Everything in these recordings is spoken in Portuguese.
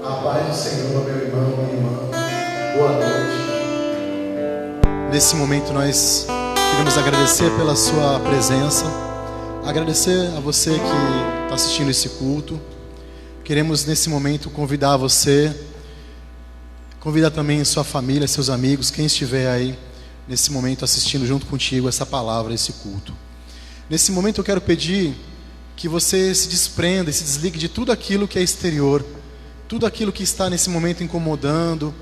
A paz do Senhor, meu irmão, minha irmã. Boa noite. Nesse momento nós queremos agradecer pela sua presença, agradecer a você que está assistindo esse culto. Queremos nesse momento convidar você, convidar também sua família, seus amigos, quem estiver aí nesse momento assistindo junto contigo essa palavra, esse culto. Nesse momento eu quero pedir que você se desprenda e se desligue de tudo aquilo que é exterior, tudo aquilo que está nesse momento incomodando,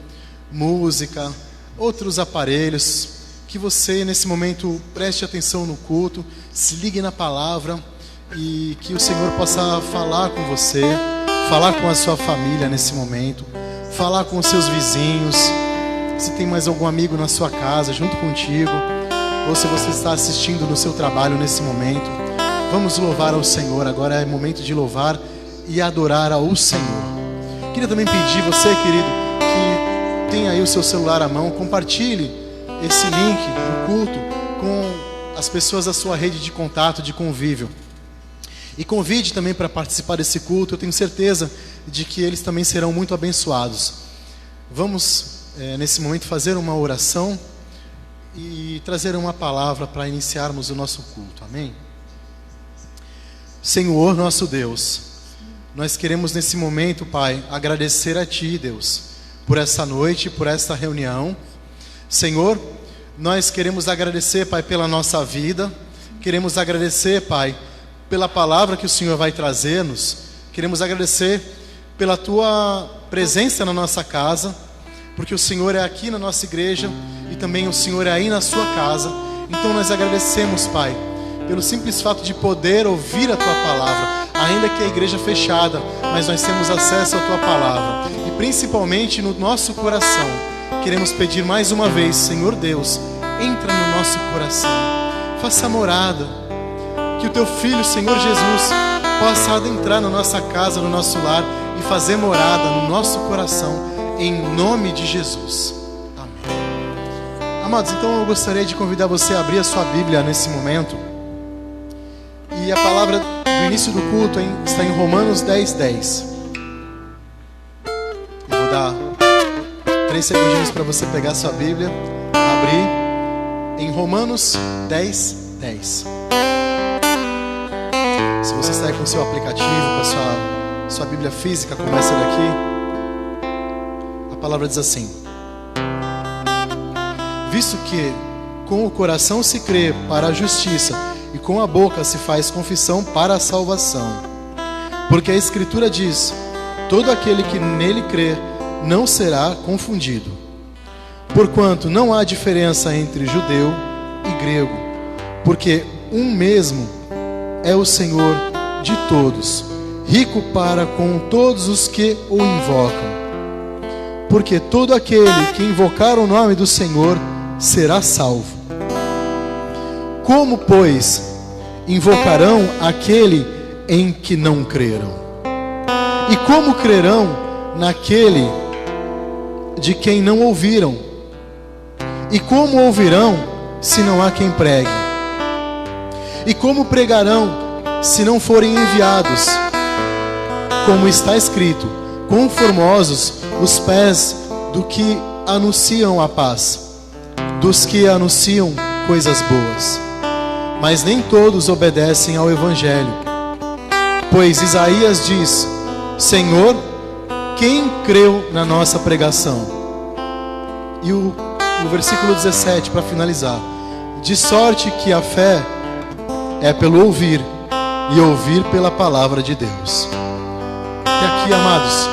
música, outros aparelhos, que você nesse momento preste atenção no culto, se ligue na palavra e que o Senhor possa falar com você, falar com a sua família nesse momento, falar com os seus vizinhos, se tem mais algum amigo na sua casa junto contigo, ou se você está assistindo no seu trabalho nesse momento. Vamos louvar ao Senhor, agora é momento de louvar e adorar ao Senhor. Queria também pedir você, querido, que tenha aí o seu celular à mão, compartilhe esse link do culto com as pessoas da sua rede de contato, de convívio. E convide também para participar desse culto, eu tenho certeza de que eles também serão muito abençoados. Vamos, nesse momento, fazer uma oração e trazer uma palavra para iniciarmos o nosso culto, amém? Senhor, nosso Deus, nós queremos nesse momento, Pai, agradecer a Ti, Deus, por essa noite, por esta reunião. Senhor, nós queremos agradecer, Pai, pela nossa vida. Queremos agradecer, Pai, pela palavra que o Senhor vai trazer-nos. Queremos agradecer pela Tua presença na nossa casa, porque o Senhor é aqui na nossa igreja e também o Senhor é aí na sua casa. Então nós agradecemos, Pai, pelo simples fato de poder ouvir a Tua palavra, ainda que a igreja fechada, mas nós temos acesso à Tua palavra. E principalmente no nosso coração, queremos pedir mais uma vez, Senhor Deus, entra no nosso coração, faça morada, que o Teu Filho, Senhor Jesus, possa adentrar na nossa casa, no nosso lar e fazer morada no nosso coração, em nome de Jesus. Amém. Amados, então eu gostaria de convidar você a abrir a sua Bíblia nesse momento. E a palavra do início do culto está em Romanos 10:10. Eu vou dar 3 segundinhos para você pegar a sua Bíblia, abrir em Romanos 10:10. Se você está aí com o seu aplicativo, com a sua Bíblia física, começa daqui. A palavra diz assim: visto que com o coração se crê para a justiça e com a boca se faz confissão para a salvação. Porque a Escritura diz: todo aquele que nele crê não será confundido. Porquanto não há diferença entre judeu e grego, porque um mesmo é o Senhor de todos, rico para com todos os que o invocam. Porque todo aquele que invocar o nome do Senhor será salvo. Como, pois, invocarão aquele em que não creram? E como crerão naquele de quem não ouviram? E como ouvirão se não há quem pregue? E como pregarão se não forem enviados? Como está escrito: quão formosos os pés do que anunciam a paz, dos que anunciam coisas boas. Mas nem todos obedecem ao Evangelho. Pois Isaías diz: Senhor, quem creu na nossa pregação? E o versículo 17, para finalizar: de sorte que a fé é pelo ouvir, e ouvir pela palavra de Deus. E aqui, amados,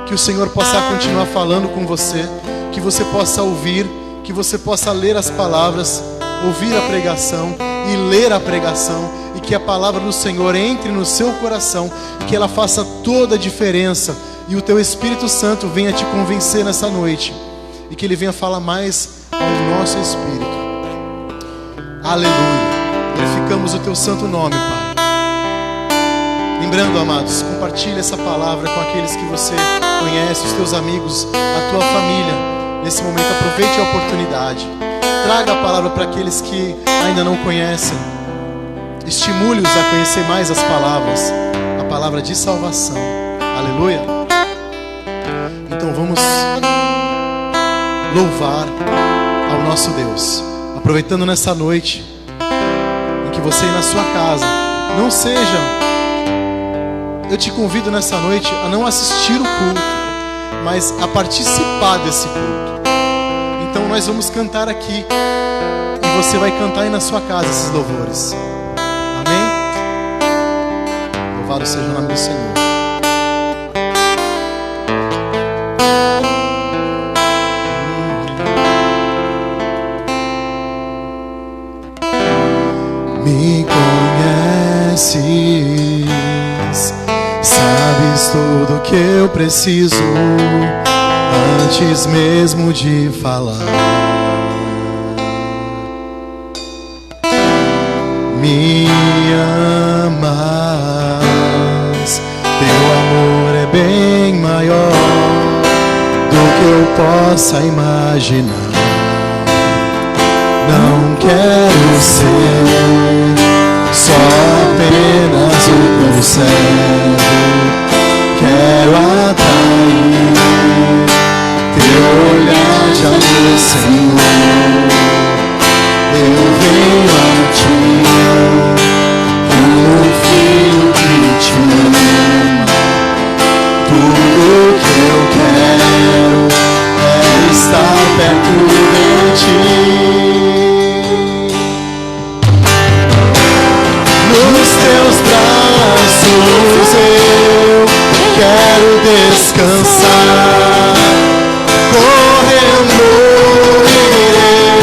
que o Senhor possa continuar falando com você, que você possa ouvir, que você possa ler as palavras, ouvir a pregação e ler a pregação, e que a palavra do Senhor entre no seu coração, e que ela faça toda a diferença, e o teu Espírito Santo venha te convencer nessa noite, e que ele venha falar mais ao nosso espírito. Aleluia. Glorificamos o teu santo nome, Pai. Lembrando, amados, compartilhe essa palavra com aqueles que você conhece, os teus amigos, a tua família. Nesse momento, aproveite a oportunidade. Traga a palavra para aqueles que ainda não conhecem. Estimule-os a conhecer mais as palavras, a palavra de salvação. Aleluia. vamos louvar ao nosso Deus. Aproveitando nessa noite em que você ir na sua casa, não seja, eu te convido nessa noite a não assistir o culto, mas a participar desse culto. Então nós vamos cantar aqui e você vai cantar aí na sua casa esses louvores. Amém? Louvado seja o nome do Senhor. Me conheces, sabes tudo que eu preciso antes mesmo de falar. Me amas, teu amor é bem maior do que eu possa imaginar. Não quero ser só apenas o teu servo, quero atrair teu olhar de amor, Senhor. Eu venho a ti como um filho que te ama. Tudo que eu quero é estar perto de ti. Nos teus braços eu quero descansar. Correndo irei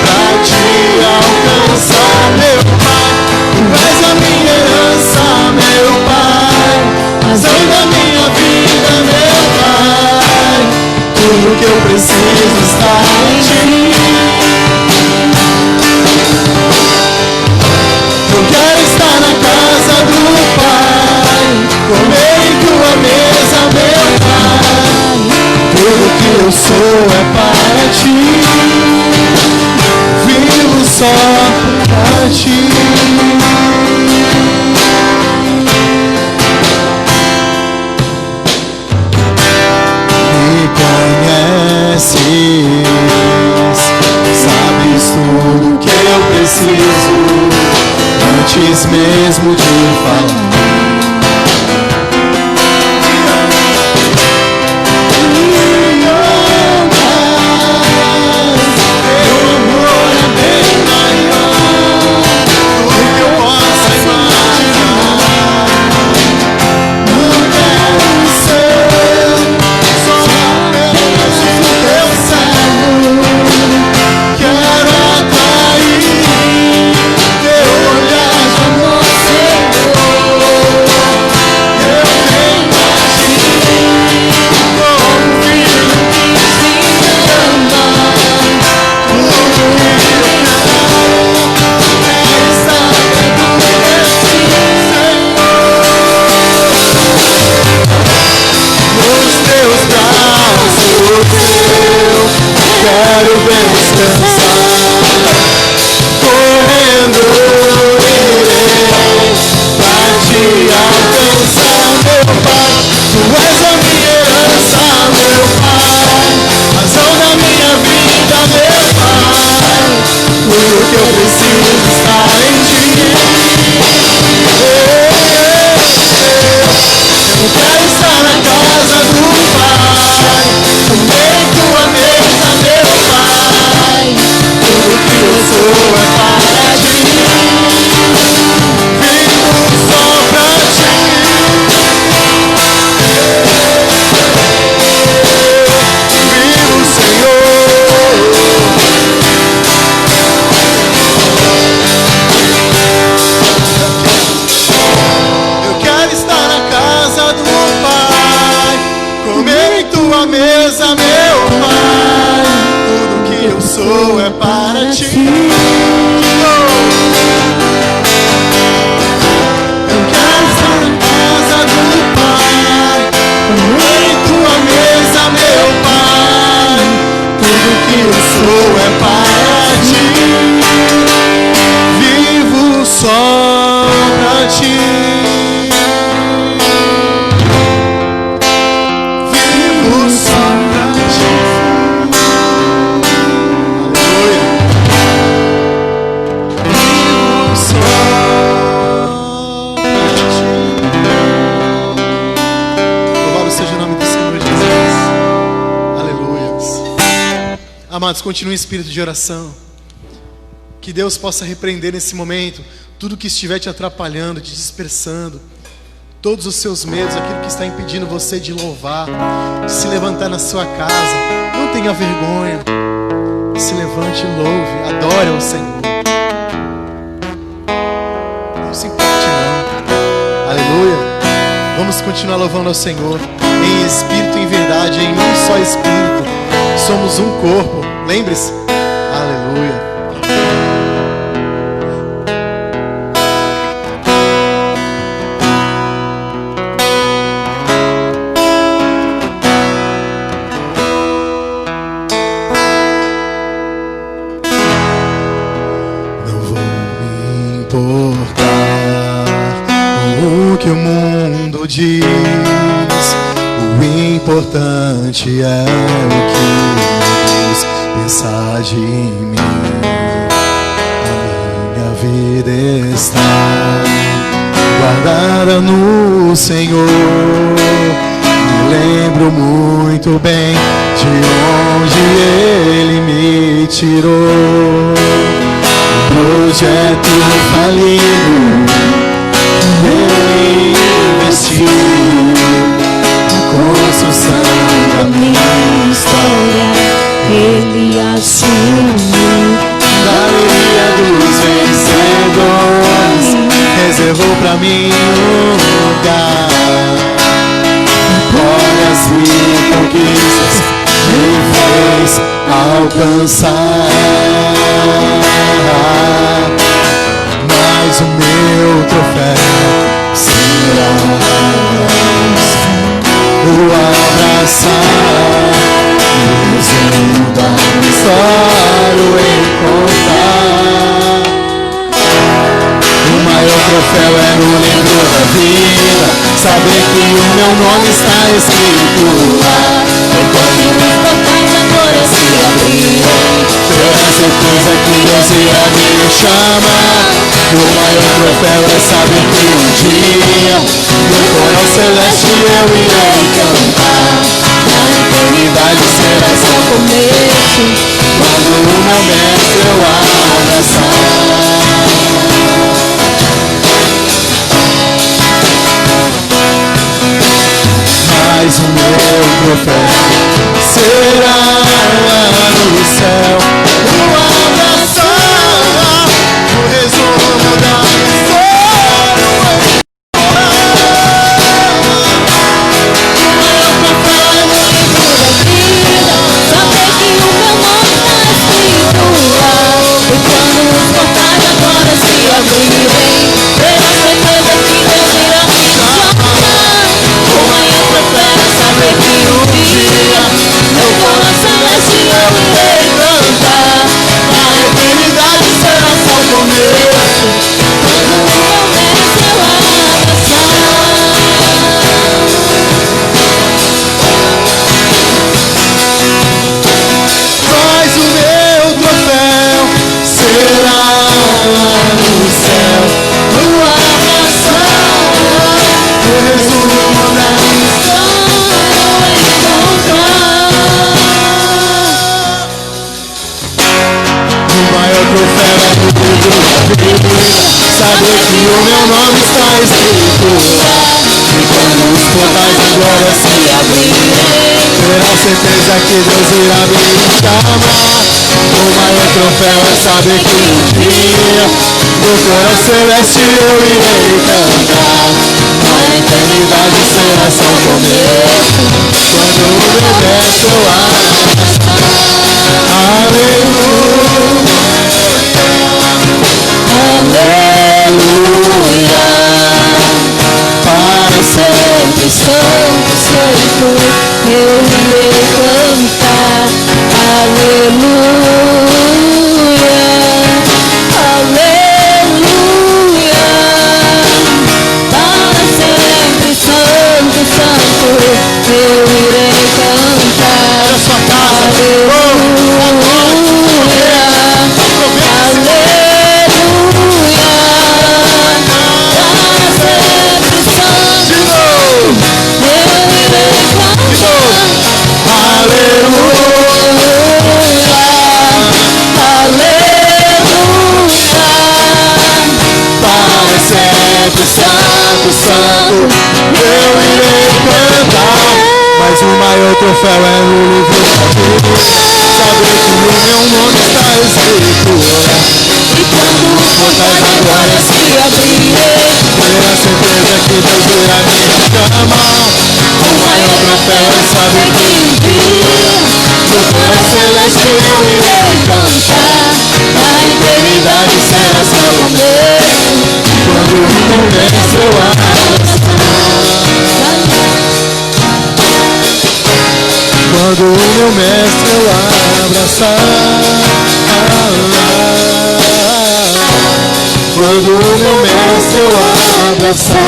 pra te alcançar, meu Pai. Tu és a minha herança, meu Pai, razão da minha vida, meu Pai. Tudo que eu preciso está em ti. Eu quero estar na casa do Pai, comer em tua mesa, meu Pai. Tudo que eu sou é para ti, vivo só para ti. Me conheces, sabes tudo que eu preciso antes mesmo de falar. Quero descansar, correndo irei pra te alcançar, meu Pai. Tu és a minha herança, meu Pai, razão da minha vida, meu Pai. Tudo que eu preciso está em ti. Eu quero estar na casa do Pai, comer em tua mesa, meu Pai. Tudo que eu sou é para ti, vivo só pra ti. Vivo, Senhor. Eu quero estar na casa do Pai, comer em tua mesa, meu Pai. Tudo que eu sou é para ti. Eu quero estar na casa do Pai, comer em tua mesa, meu Pai. Tudo que eu sou é para ti, vivo só pra ti. Vivo só Amados, continue em espírito de oração. Que Deus possa repreender nesse momento tudo que estiver te atrapalhando, te dispersando, todos os seus medos, aquilo que está impedindo você de louvar, de se levantar na sua casa. Não tenha vergonha. Se levante e louve, adore ao Senhor. Não se importe não. Aleluia. Vamos continuar louvando ao Senhor em espírito e em verdade, em um só espírito. Somos um corpo. Lembre-se. Aleluia. Diz, o importante é o que Deus pensar de mim. A minha vida está guardada no Senhor. Me lembro muito bem de onde Ele me tirou. O projeto falido Ele investiu na construção da minha história. Ele assumiu da alegria dos vencedores, reservou pra mim um lugar. Glórias e conquistas me fez alcançar. Mas o meu troféu será o abraçar, o resumo da história em contar. O maior troféu é no livro da vida, saber que o meu nome está escrito lá. Foi quando os portais agora se abriram, ter a certeza que Deus irá me chamar. O maior troféu é saber que um dia no coral celeste eu irei cantar. A eternidade será só começo, quando o meu mestre eu abraçar. Mas o meu troféu será lá no céu, o abraçar, o resumo da história. O maior troféu é no livro da vida, saber que o meu nome está escrito lá. E quando os portais agora se abrirem, ter a certeza que Deus irá me chamar. O maior troféu é saber que um dia no coro celeste eu irei cantar. A eternidade será só começo, quando o meu mestre eu abraçar. Mas o meu troféu será lá no céu, no abraçar, o resumo da história encontrar. O maior troféu é no livro da vida, saber que o meu nome está escrito lá. E quando os portais agora se abrirem, ter a certeza que Deus irá me chamar. O maior troféu é saber que um dia no coral celeste eu irei cantar. A eternidade será só começo, quando o meu mestre eu abraçar. Aleluia, aleluia, para sempre santo, santo eu irei cantar. Aleluia, aleluia, para sempre santo, santo eu irei cantar. Aleluia. o maior troféu é no livro da vida. Saber que o meu nome está escrito lá. E quando os portais da glória se abrirem, Ter a certeza que Deus irá me chamar. o maior troféu é saber que um dia no coro celeste eu irei cantar. Na eternidade será só o meu. Quando o meu mestre eu abraçar. Quando o meu mestre eu abraçar. Quando o meu mestre eu abraçar.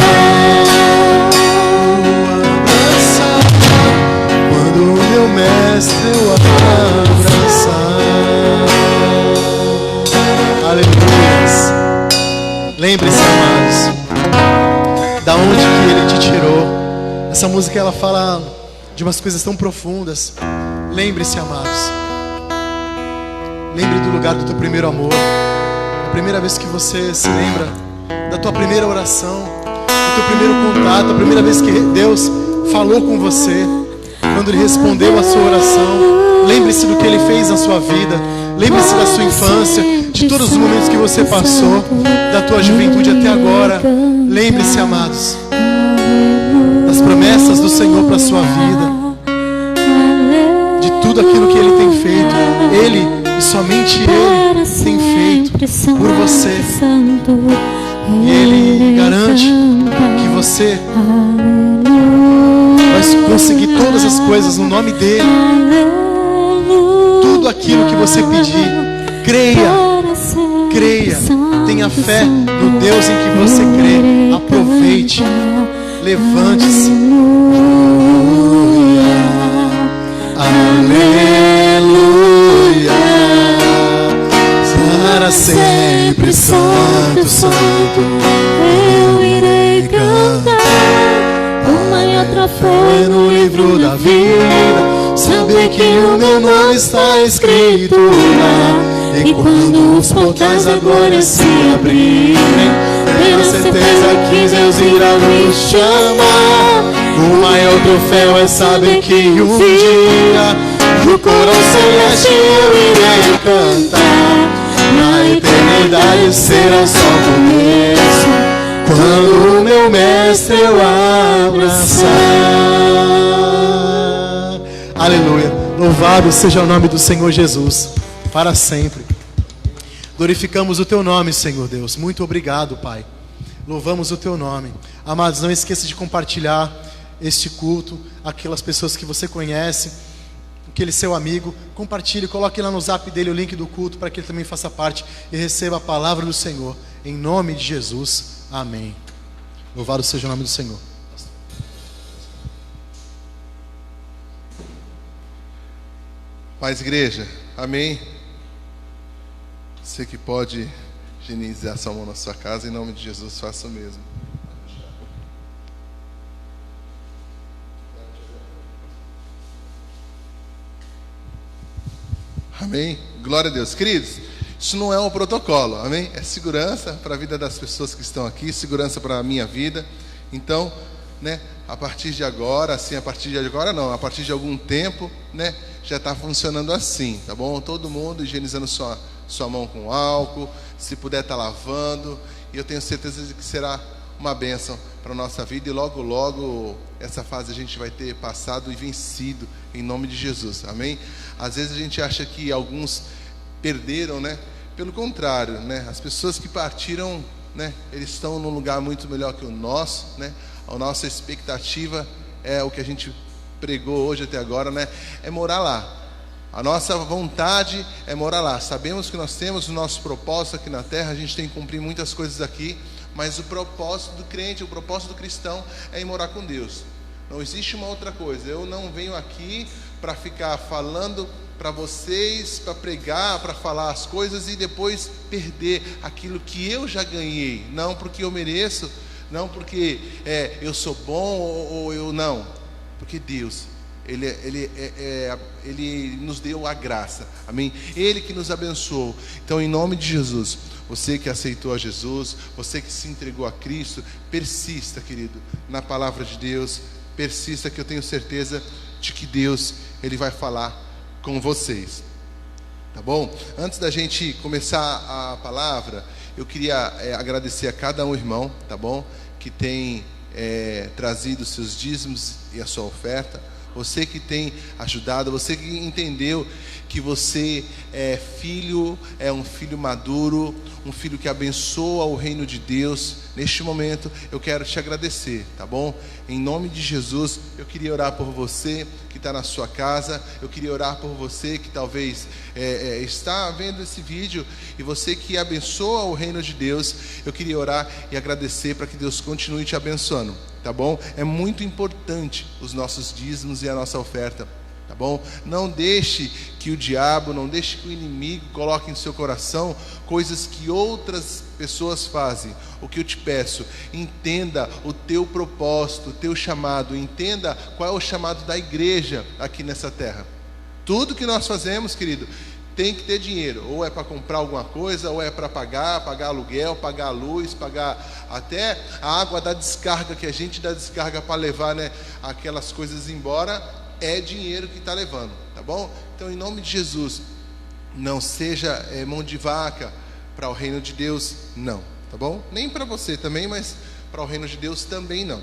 Quando o meu mestre eu abraçar. Aleluia. Lembre-se, amados, da onde que Ele te tirou. Essa música ela fala de umas coisas tão profundas. Lembre-se, amados. Lembre do lugar do teu primeiro amor. A primeira vez que você se lembra da tua primeira oração, do teu primeiro contato, a primeira vez que Deus falou com você, quando Ele respondeu a sua oração. Lembre-se do que Ele fez na sua vida. Lembre-se da sua infância, de todos os momentos que você passou, da tua juventude até agora. Lembre-se, amados, das promessas do Senhor para a sua vida, de tudo aquilo que Ele tem feito. Ele e somente Ele tem feito por você. E Ele garante que você vai conseguir todas as coisas no nome dEle. Tudo aquilo que você pedir, creia, tenha fé no Deus em que você crê. Aproveite, levante-se. Aleluia, para sempre, santo, santo, eu irei cantar. O maior troféu é no livro da vida. Saber que o meu nome está escrito lá. E quando os portais da glória se abrirem, tenho certeza que Deus irá nos chamar. O maior troféu é saber que um dia no coro celeste eu irei cantar. Na eternidade será só começo, quando o meu mestre eu abraçar. Aleluia. Louvado seja o nome do Senhor Jesus, para sempre. Glorificamos o Teu nome, Senhor Deus. Muito obrigado, Pai. Louvamos o Teu nome. Amados, não esqueça de compartilhar este culto, aquelas pessoas que você conhece, aquele seu amigo. Compartilhe, coloque lá no zap dele o link do culto, para que ele também faça parte e receba a palavra do Senhor. Em nome de Jesus, amém. Louvado seja o nome do Senhor. Paz, igreja, amém. Você que pode higienizar sua mão na sua casa, em nome de Jesus, faça o mesmo. Amém? Glória a Deus. Queridos, isso não é um protocolo, amém? É segurança para a vida das pessoas que estão aqui, segurança para a minha vida. Então, né, a partir de agora, assim, a partir de agora não, a partir de algum tempo, né, já está funcionando assim, tá bom? Todo mundo higienizando sua mão com álcool, se puder estar lavando, e eu tenho certeza de que será uma bênção para a nossa vida, e logo, logo, essa fase a gente vai ter passado e vencido, em nome de Jesus, amém? Às vezes a gente acha que alguns perderam, né? Pelo contrário, né? As pessoas que partiram, né? Eles estão num lugar muito melhor que o nosso, né? A nossa expectativa é o que a gente pregou hoje até agora, né? É morar lá. A nossa vontade é morar lá. Sabemos que nós temos o nosso propósito aqui na terra, a gente tem que cumprir muitas coisas aqui, mas o propósito do crente, o propósito do cristão é ir morar com Deus. Não existe uma outra coisa. Eu não venho aqui para ficar falando para vocês, para pregar, para falar as coisas e depois perder aquilo que eu já ganhei. Não porque eu mereço, não porque eu sou bom ou eu não. Porque Deus, Ele nos deu a graça, amém? Ele que nos abençoou. Então, em nome de Jesus, você que aceitou a Jesus, você que se entregou a Cristo, persista, querido, na palavra de Deus, persista, que eu tenho certeza de que Deus, Ele vai falar com vocês. Tá bom? Antes da gente começar a palavra, eu queria agradecer a cada um irmão, tá bom? Que tem trazido os seus dízimos e a sua oferta. Você que tem ajudado, você que entendeu que você é um filho maduro, um filho que abençoa o reino de Deus. Neste momento eu quero te agradecer, tá bom? Em nome de Jesus, eu queria orar por você que está na sua casa. Eu queria orar por você que talvez está vendo esse vídeo, e você que abençoa o reino de Deus. Eu queria orar e agradecer para que Deus continue te abençoando, tá bom? É muito importante os nossos dízimos e a nossa oferta, tá bom? Não deixe que o diabo, não deixe que o inimigo coloque em seu coração coisas que outras pessoas fazem. O que eu te peço, entenda o teu propósito, o teu chamado, entenda qual é o chamado da igreja aqui nessa terra. Tudo que nós fazemos, querido, tem que ter dinheiro, ou é para comprar alguma coisa, ou é para pagar aluguel, pagar a luz, pagar até a água da descarga, que a gente dá descarga para levar, né, aquelas coisas embora. É dinheiro que está levando, tá bom? Então, em nome de Jesus, não seja mão de vaca para o reino de Deus, não, tá bom? Nem para você também, mas para o reino de Deus também não,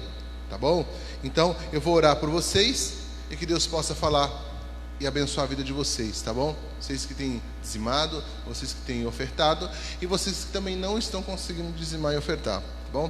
tá bom? Então, eu vou orar por vocês e que Deus possa falar e abençoar a vida de vocês, tá bom? Vocês que têm dizimado, vocês que têm ofertado, e vocês que também não estão conseguindo dizimar e ofertar, tá bom?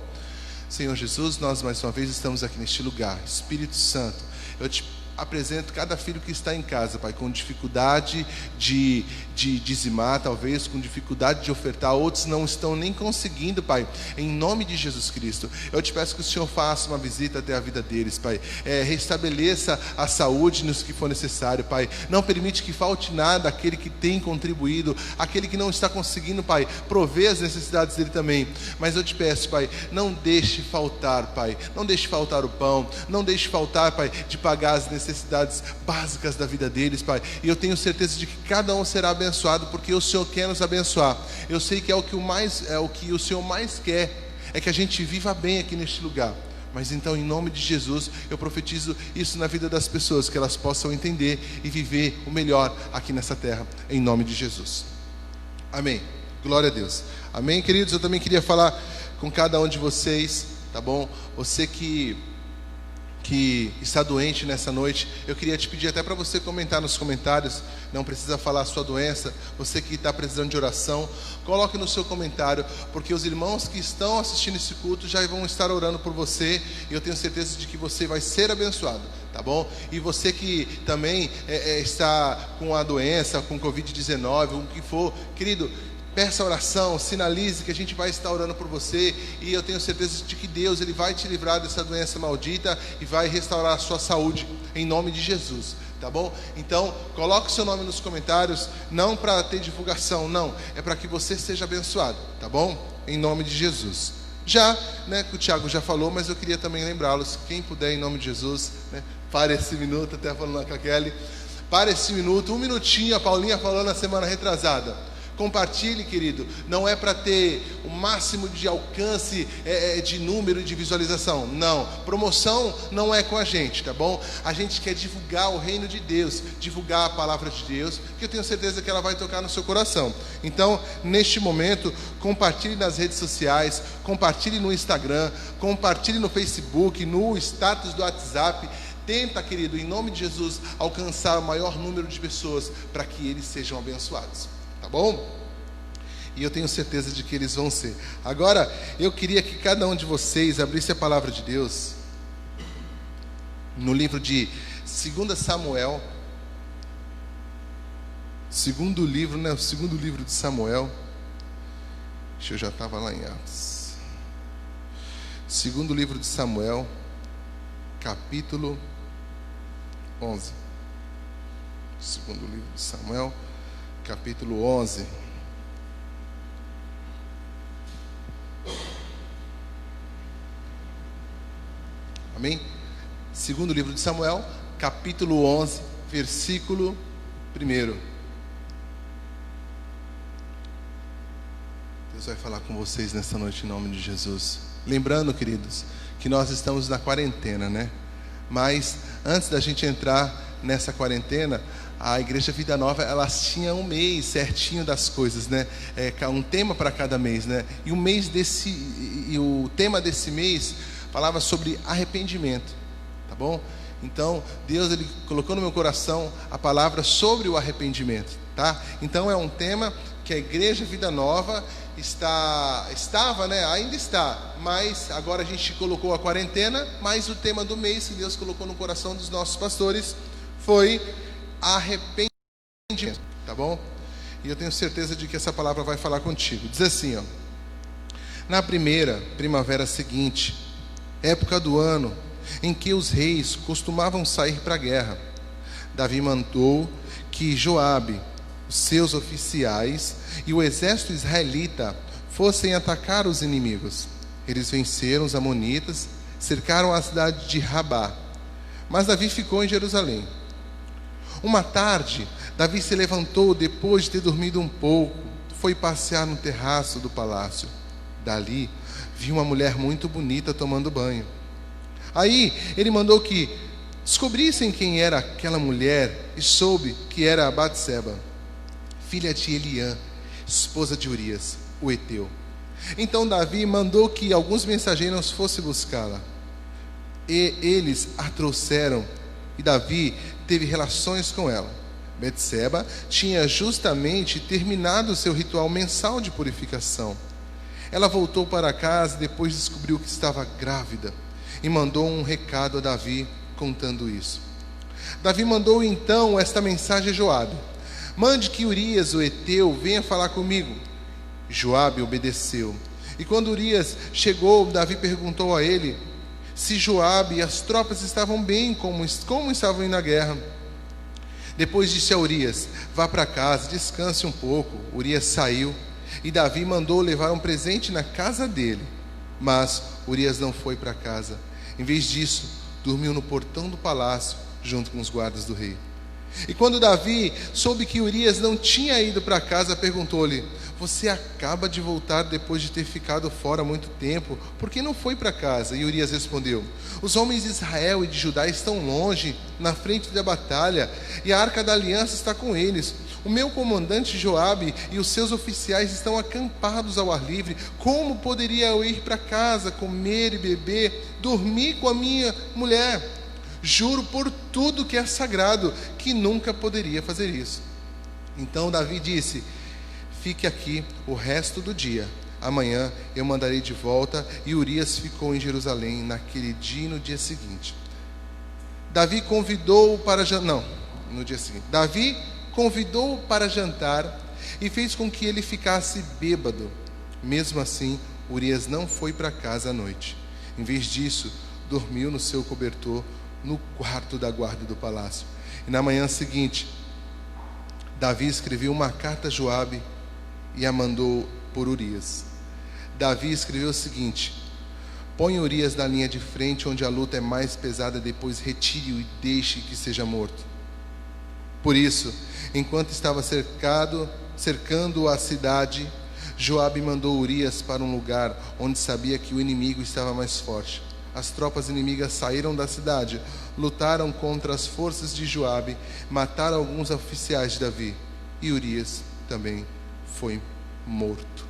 Senhor Jesus, nós mais uma vez estamos aqui neste lugar. Espírito Santo, eu te apresento cada filho que está em casa, Pai, com dificuldade de dizimar, talvez com dificuldade de ofertar. Outros não estão nem conseguindo, Pai. Em nome de Jesus Cristo, eu te peço que o Senhor faça uma visita até a vida deles, Pai. Restabeleça a saúde nos que for necessário, Pai. Não permite que falte nada àquele que tem contribuído, aquele que não está conseguindo, Pai, prover as necessidades dele também. Mas eu te peço, Pai, não deixe faltar, Pai. Não deixe faltar o pão, não deixe faltar, Pai, de pagar as necessidades básicas da vida deles, Pai. E eu tenho certeza de que cada um será abençoado, porque o Senhor quer nos abençoar. Eu sei que o que o Senhor mais quer é que a gente viva bem aqui neste lugar. Mas então, em nome de Jesus, eu profetizo isso na vida das pessoas, que elas possam entender e viver o melhor aqui nessa terra, em nome de Jesus. Amém. Glória a Deus. Amém, queridos? Eu também queria falar com cada um de vocês, tá bom? Você que está doente nessa noite, eu queria te pedir até para você comentar nos comentários. Não precisa falar a sua doença. Você que está precisando de oração, coloque no seu comentário, porque os irmãos que estão assistindo esse culto já vão estar orando por você, e eu tenho certeza de que você vai ser abençoado, tá bom? E você que também está com a doença, com Covid-19, o que for, querido, peça oração, sinalize que a gente vai estar orando por você, e eu tenho certeza de que Deus, Ele vai te livrar dessa doença maldita e vai restaurar a sua saúde, em nome de Jesus, tá bom? Então, coloque o seu nome nos comentários, não para ter divulgação, não, é para que você seja abençoado, tá bom? Em nome de Jesus. Já, né, que o Tiago já falou, mas eu queria também lembrá-los, quem puder, em nome de Jesus, né, para esse minuto, até falando com a Kelly, para esse minuto, um minutinho, a Paulinha falou na semana retrasada. Compartilhe, querido. Não é para ter o máximo de alcance de número de visualização. Não. Promoção não é com a gente, tá bom? A gente quer divulgar o reino de Deus, divulgar a palavra de Deus, que eu tenho certeza que ela vai tocar no seu coração. Então, neste momento, compartilhe nas redes sociais, compartilhe no Instagram, compartilhe no Facebook, no status do WhatsApp. Tenta, querido, em nome de Jesus, alcançar o maior número de pessoas para que eles sejam abençoados. Tá bom? E eu tenho certeza de que eles vão ser. Agora, eu queria que cada um de vocês abrisse a palavra de Deus no livro de 2 Samuel. Segundo livro, né? O segundo livro de Samuel. Eu já estava lá em Atos. Segundo livro de Samuel, capítulo 11. Segundo livro de Samuel, capítulo 11. Amém? Segundo livro de Samuel, capítulo 11, versículo 1. Deus vai falar com vocês nessa noite em nome de Jesus. Lembrando, queridos, que nós estamos na quarentena, né? Mas antes da gente entrar nessa quarentena, a Igreja Vida Nova, elas tinham um mês certinho das coisas, né? Um tema para cada mês, né? E o tema desse mês falava sobre arrependimento, tá bom? Então, Deus, Ele colocou no meu coração a palavra sobre o arrependimento, tá? Então, é um tema que a Igreja Vida Nova estava, né? Ainda está, mas agora a gente colocou a quarentena, mas o tema do mês que Deus colocou no coração dos nossos pastores foi arrependimento, tá bom? E eu tenho certeza de que essa palavra vai falar contigo. Diz assim, ó: na primeira primavera seguinte, época do ano em que os reis costumavam sair para a guerra, Davi mandou que Joabe, os seus oficiais e o exército israelita fossem atacar os inimigos. Eles venceram os amonitas, cercaram a cidade de Rabá, mas Davi ficou em Jerusalém. Uma tarde, Davi se levantou depois de ter dormido um pouco, foi passear no terraço do palácio. Dali, viu uma mulher muito bonita tomando banho. Aí, ele mandou que descobrissem quem era aquela mulher e soube que era Batseba, filha de Eliã, esposa de Urias, o heteu. Então Davi mandou que alguns mensageiros fossem buscá-la. E eles a trouxeram, e Davi teve relações com ela. Batseba tinha justamente terminado o seu ritual mensal de purificação. Ela voltou para casa e depois descobriu que estava grávida, e mandou um recado a Davi contando isso. Davi mandou então esta mensagem a Joabe: mande que Urias, o heteu, venha falar comigo. Joabe obedeceu. E quando Urias chegou, Davi perguntou a ele se Joabe e as tropas estavam bem, como estavam indo na guerra. Depois disse a Urias: vá para casa, descanse um pouco. Urias saiu, e Davi mandou levar um presente na casa dele. Mas Urias não foi para casa. Em vez disso, dormiu no portão do palácio, junto com os guardas do rei. E quando Davi soube que Urias não tinha ido para casa, perguntou-lhe: você acaba de voltar depois de ter ficado fora há muito tempo, por que não foi para casa? E Urias respondeu: os homens de Israel e de Judá estão longe, na frente da batalha, e a arca da aliança está com eles. O meu comandante Joabe e os seus oficiais estão acampados ao ar livre. Como poderia eu ir para casa, comer e beber, dormir com a minha mulher? Juro por tudo que é sagrado, que nunca poderia fazer isso. Então Davi disse: fique aqui o resto do dia. Amanhã eu mandarei de volta. E Urias ficou em Jerusalém naquele dia e no dia seguinte. Davi convidou-o para jantar e fez com que ele ficasse bêbado. Mesmo assim, Urias não foi para casa à noite. Em vez disso, dormiu no seu cobertor no quarto da guarda do palácio. E na manhã seguinte, Davi escreveu uma carta a Joabe e a mandou por Urias. Davi escreveu o seguinte: põe Urias na linha de frente, onde a luta é mais pesada, depois retire-o e deixe que seja morto. Por isso, enquanto estava cercando a cidade, Joabe mandou Urias para um lugar onde sabia que o inimigo estava mais forte. As tropas inimigas saíram da cidade, lutaram contra as forças de Joabe, mataram alguns oficiais de Davi, e Urias também foi morto.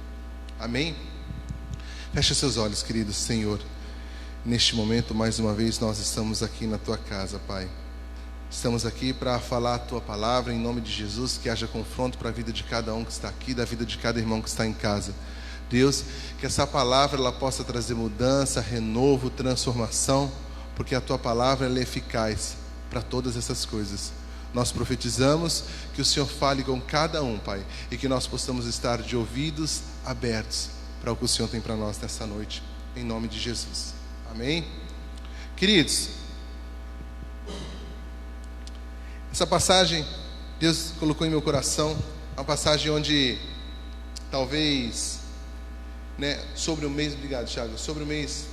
Amém? Feche seus olhos, queridos. Senhor, neste momento, mais uma vez, nós estamos aqui na Tua casa, Pai. Estamos aqui para falar a Tua palavra, em nome de Jesus, que haja confronto para a vida de cada um que está aqui, da vida de cada irmão que está em casa. Deus, que essa palavra ela possa trazer mudança, renovo, transformação, porque a Tua palavra ela é eficaz para todas essas coisas. Nós profetizamos que o Senhor fale com cada um, Pai, e que nós possamos estar de ouvidos abertos para o que o Senhor tem para nós nessa noite, em nome de Jesus. Amém? Queridos, essa passagem Deus colocou em meu coração, uma passagem onde talvez, sobre o mês, obrigado, Thiago, sobre o mês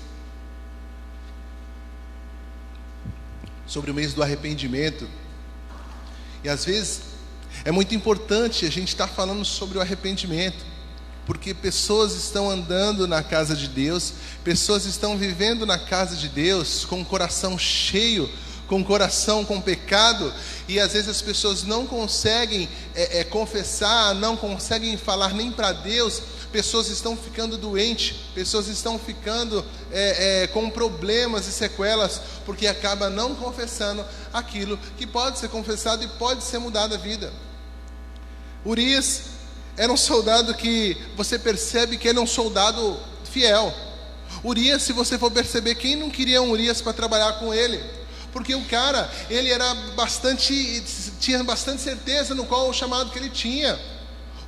do arrependimento. E às vezes é muito importante a gente estar falando sobre o arrependimento, porque pessoas estão andando na casa de Deus, pessoas estão vivendo na casa de Deus com o coração cheio, com o coração com pecado, e às vezes as pessoas não conseguem confessar, não conseguem falar nem para Deus. Pessoas estão ficando doentes, pessoas estão ficando com problemas e sequelas, porque acaba não confessando aquilo que pode ser confessado e pode ser mudado a vida. Urias era um soldado que você percebe que ele é um soldado fiel. Urias, se você for perceber, quem não queria um Urias para trabalhar com ele? Porque o cara, ele tinha bastante certeza no qual o chamado que ele tinha.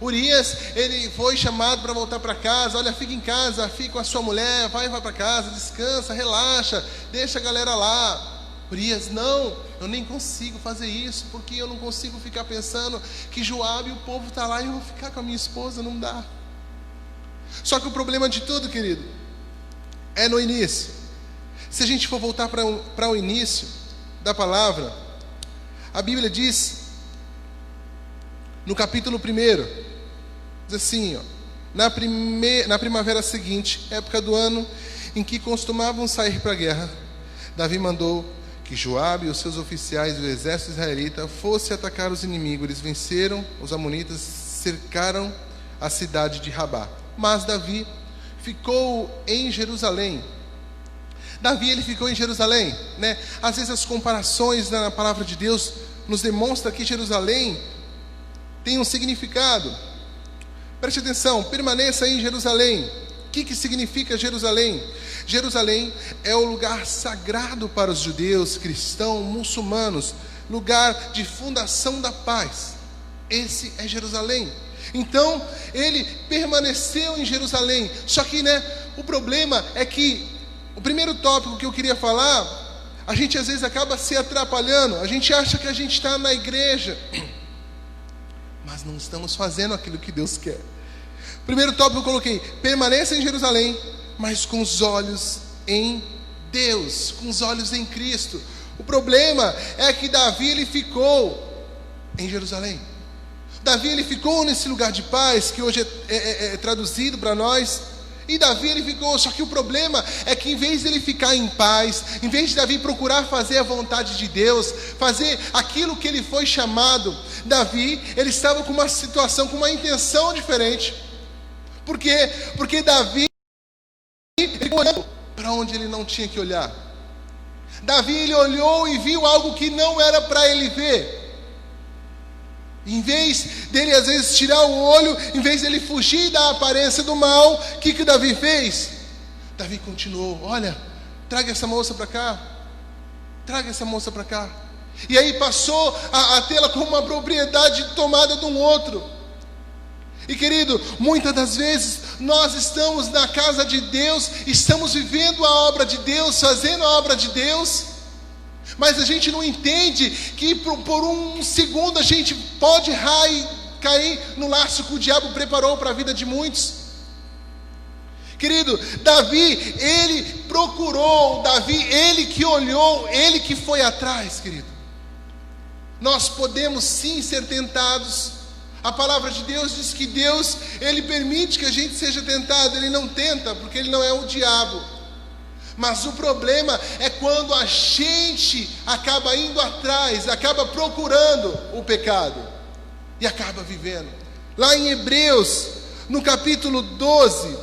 Urias, ele foi chamado para voltar para casa. Olha, fica em casa, fica com a sua mulher, vai para casa, descansa, relaxa, deixa a galera lá. Urias, não, eu nem consigo fazer isso, porque eu não consigo ficar pensando que Joabe e o povo está lá e eu vou ficar com a minha esposa, não dá. Só que o problema de tudo, querido, é no início. Se a gente for voltar para o início da palavra, a Bíblia diz, no capítulo 1, diz assim, ó, na primavera seguinte, época do ano em que costumavam sair para a guerra, Davi mandou que Joabe e os seus oficiais do exército israelita fossem atacar os inimigos. Eles venceram os amonitas, cercaram a cidade de Rabá. Mas Davi ficou em Jerusalém. Davi, ele ficou em Jerusalém, né? Às vezes as comparações na palavra de Deus nos demonstram que Jerusalém tem um significado. Preste atenção, permaneça em Jerusalém. O que significa Jerusalém? Jerusalém é o lugar sagrado para os judeus, cristãos, muçulmanos, lugar de fundação da paz. Esse é Jerusalém. Então, ele permaneceu em Jerusalém. Só que, o problema é que o primeiro tópico que eu queria falar, a gente às vezes acaba se atrapalhando. A gente acha que a gente está na igreja, mas não estamos fazendo aquilo que Deus quer. Primeiro tópico eu coloquei: permaneça em Jerusalém, mas com os olhos em Deus, com os olhos em Cristo. O problema é que Davi, ele ficou em Jerusalém. Davi, ele ficou nesse lugar de paz, que hoje é traduzido para nós. E Davi, ele ficou, só que o problema é que em vez de ele ficar em paz, em vez de Davi procurar fazer a vontade de Deus, fazer aquilo que ele foi chamado, Davi, ele estava com uma situação, com uma intenção diferente. Por quê? Porque Davi, ele olhou para onde ele não tinha que olhar. Davi, ele olhou e viu algo que não era para ele ver. Em vez dele às vezes tirar o olho, em vez dele fugir da aparência do mal, o que Davi fez? Davi continuou: olha, traga essa moça para cá, traga essa moça para cá. E aí passou a tê-la como uma propriedade tomada de um outro. E querido, muitas das vezes nós estamos na casa de Deus, estamos vivendo a obra de Deus, fazendo a obra de Deus, mas a gente não entende que por um segundo a gente pode errar e cair no laço que o diabo preparou para a vida de muitos. Querido, Davi, ele procurou, Davi, ele que olhou, ele que foi atrás, querido. Nós podemos sim ser tentados. A palavra de Deus diz que Deus, ele permite que a gente seja tentado. Ele não tenta, porque ele não é o diabo. Mas o problema é quando a gente acaba indo atrás, acaba procurando o pecado e acaba vivendo. Lá em Hebreus, no capítulo 12,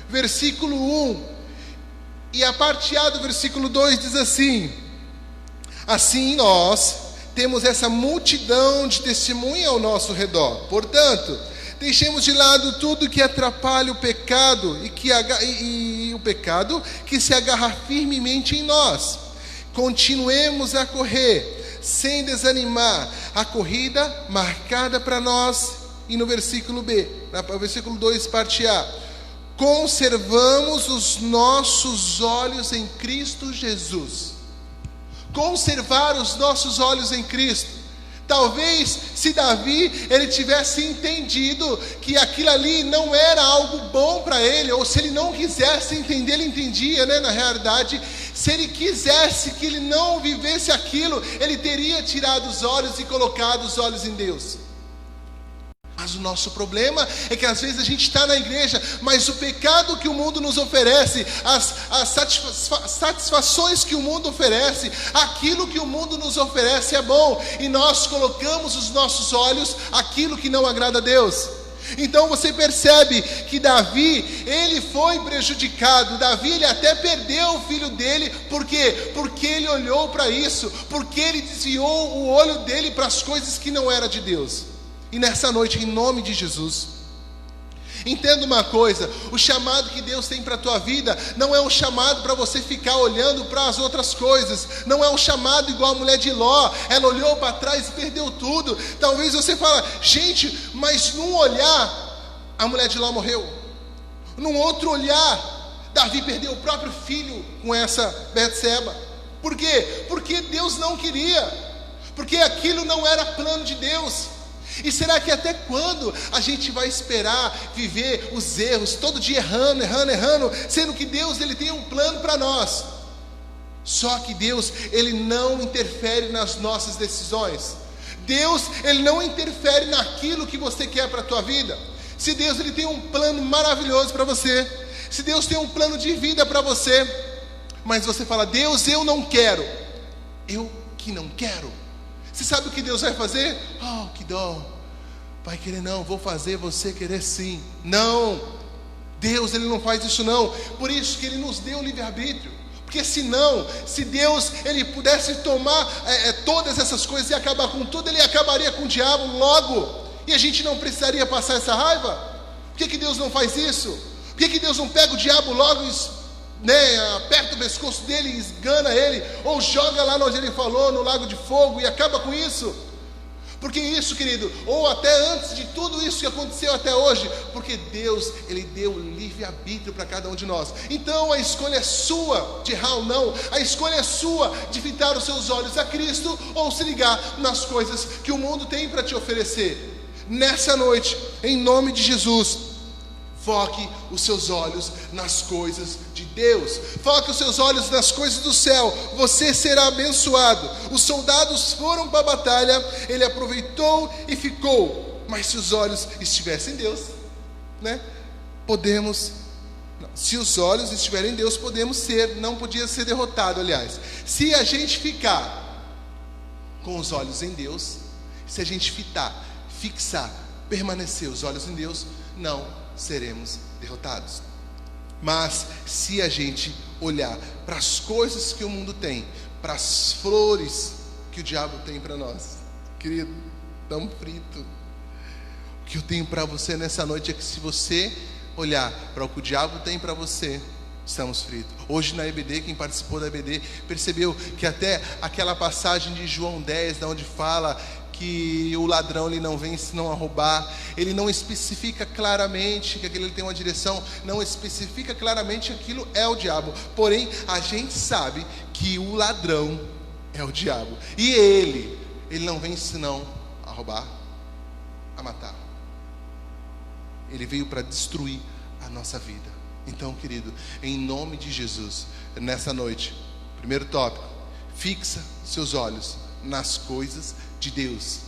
versículo 1, e a parte A do versículo 2 diz assim: assim nós temos essa multidão de testemunha ao nosso redor. Portanto, deixemos de lado tudo que atrapalha o pecado e o pecado que se agarra firmemente em nós. Continuemos a correr, sem desanimar, a corrida marcada para nós. E no versículo B, no versículo 2, parte A: conservamos os nossos olhos em Cristo Jesus. Conservar os nossos olhos em Cristo. Talvez se Davi, ele tivesse entendido que aquilo ali não era algo bom para ele, ou se ele não quisesse entender, ele entendia, na realidade, se ele quisesse que ele não vivesse aquilo, ele teria tirado os olhos e colocado os olhos em Deus. Mas o nosso problema é que às vezes a gente está na igreja, mas o pecado que o mundo nos oferece, as satisfações que o mundo oferece, aquilo que o mundo nos oferece é bom, e nós colocamos os nossos olhos aquilo que não agrada a Deus. Então você percebe que Davi, ele foi prejudicado. Davi, ele até perdeu o filho dele. Por quê? Porque ele olhou para isso, porque ele desviou o olho dele para as coisas que não eram de Deus. E nessa noite, em nome de Jesus, entenda uma coisa: o chamado que Deus tem para a tua vida não é um chamado para você ficar olhando para as outras coisas. Não é um chamado igual a mulher de Ló. Ela olhou para trás e perdeu tudo. Talvez você fale: gente, mas num olhar a mulher de Ló morreu. Num outro olhar, Davi perdeu o próprio filho com essa Betseba. Por quê? Porque Deus não queria, porque aquilo não era plano de Deus. E será que até quando a gente vai esperar viver os erros, todo dia errando, sendo que Deus, ele tem um plano para nós? Só que Deus, ele não interfere nas nossas decisões. Deus, ele não interfere naquilo que você quer para a tua vida. Se Deus, ele tem um plano maravilhoso para você, se Deus tem um plano de vida para você, mas você fala: Deus, eu não quero, eu que não quero. Você sabe o que Deus vai fazer? Oh, que dó. Vai querer não, vou fazer você querer sim. Não, Deus, ele não faz isso não. Por isso que ele nos deu o livre-arbítrio. Porque senão, se Deus, ele pudesse tomar todas essas coisas e acabar com tudo, ele acabaria com o diabo logo. E a gente não precisaria passar essa raiva. Por que Deus não faz isso? Por que Deus não pega o diabo logo aperta o pescoço dele e esgana ele, ou joga lá onde ele falou, no lago de fogo, e acaba com isso? Porque isso, querido, ou até antes de tudo isso que aconteceu até hoje, porque Deus, ele deu livre-arbítrio para cada um de nós. Então a escolha é sua de errar ou não. A escolha é sua de fitar os seus olhos a Cristo, ou se ligar nas coisas que o mundo tem para te oferecer. Nessa noite, em nome de Jesus, foque os seus olhos nas coisas de Deus. Foque os seus olhos nas coisas do céu. Você será abençoado. Os soldados foram para a batalha, ele aproveitou e ficou. Mas se os olhos estivessem em Deus, se os olhos estiverem em Deus, não podia ser derrotado, aliás. Se a gente ficar com os olhos em Deus, se a gente fixar, permanecer os olhos em Deus, não seremos derrotados. Mas se a gente olhar para as coisas que o mundo tem, para as flores que o diabo tem para nós, querido, tão frito. O que eu tenho para você nessa noite é que se você olhar para o que o diabo tem para você, estamos fritos. Hoje na EBD, quem participou da EBD percebeu que até aquela passagem de João 10, onde fala que o ladrão ele não vem senão a roubar, ele não especifica claramente que aquilo ele tem uma direção, não especifica claramente que aquilo é o diabo. Porém, a gente sabe que o ladrão é o diabo, e ele não vem senão a roubar, a matar. Ele veio para destruir a nossa vida. Então, querido, em nome de Jesus, nessa noite, primeiro tópico: fixa seus olhos nas coisas de Deus,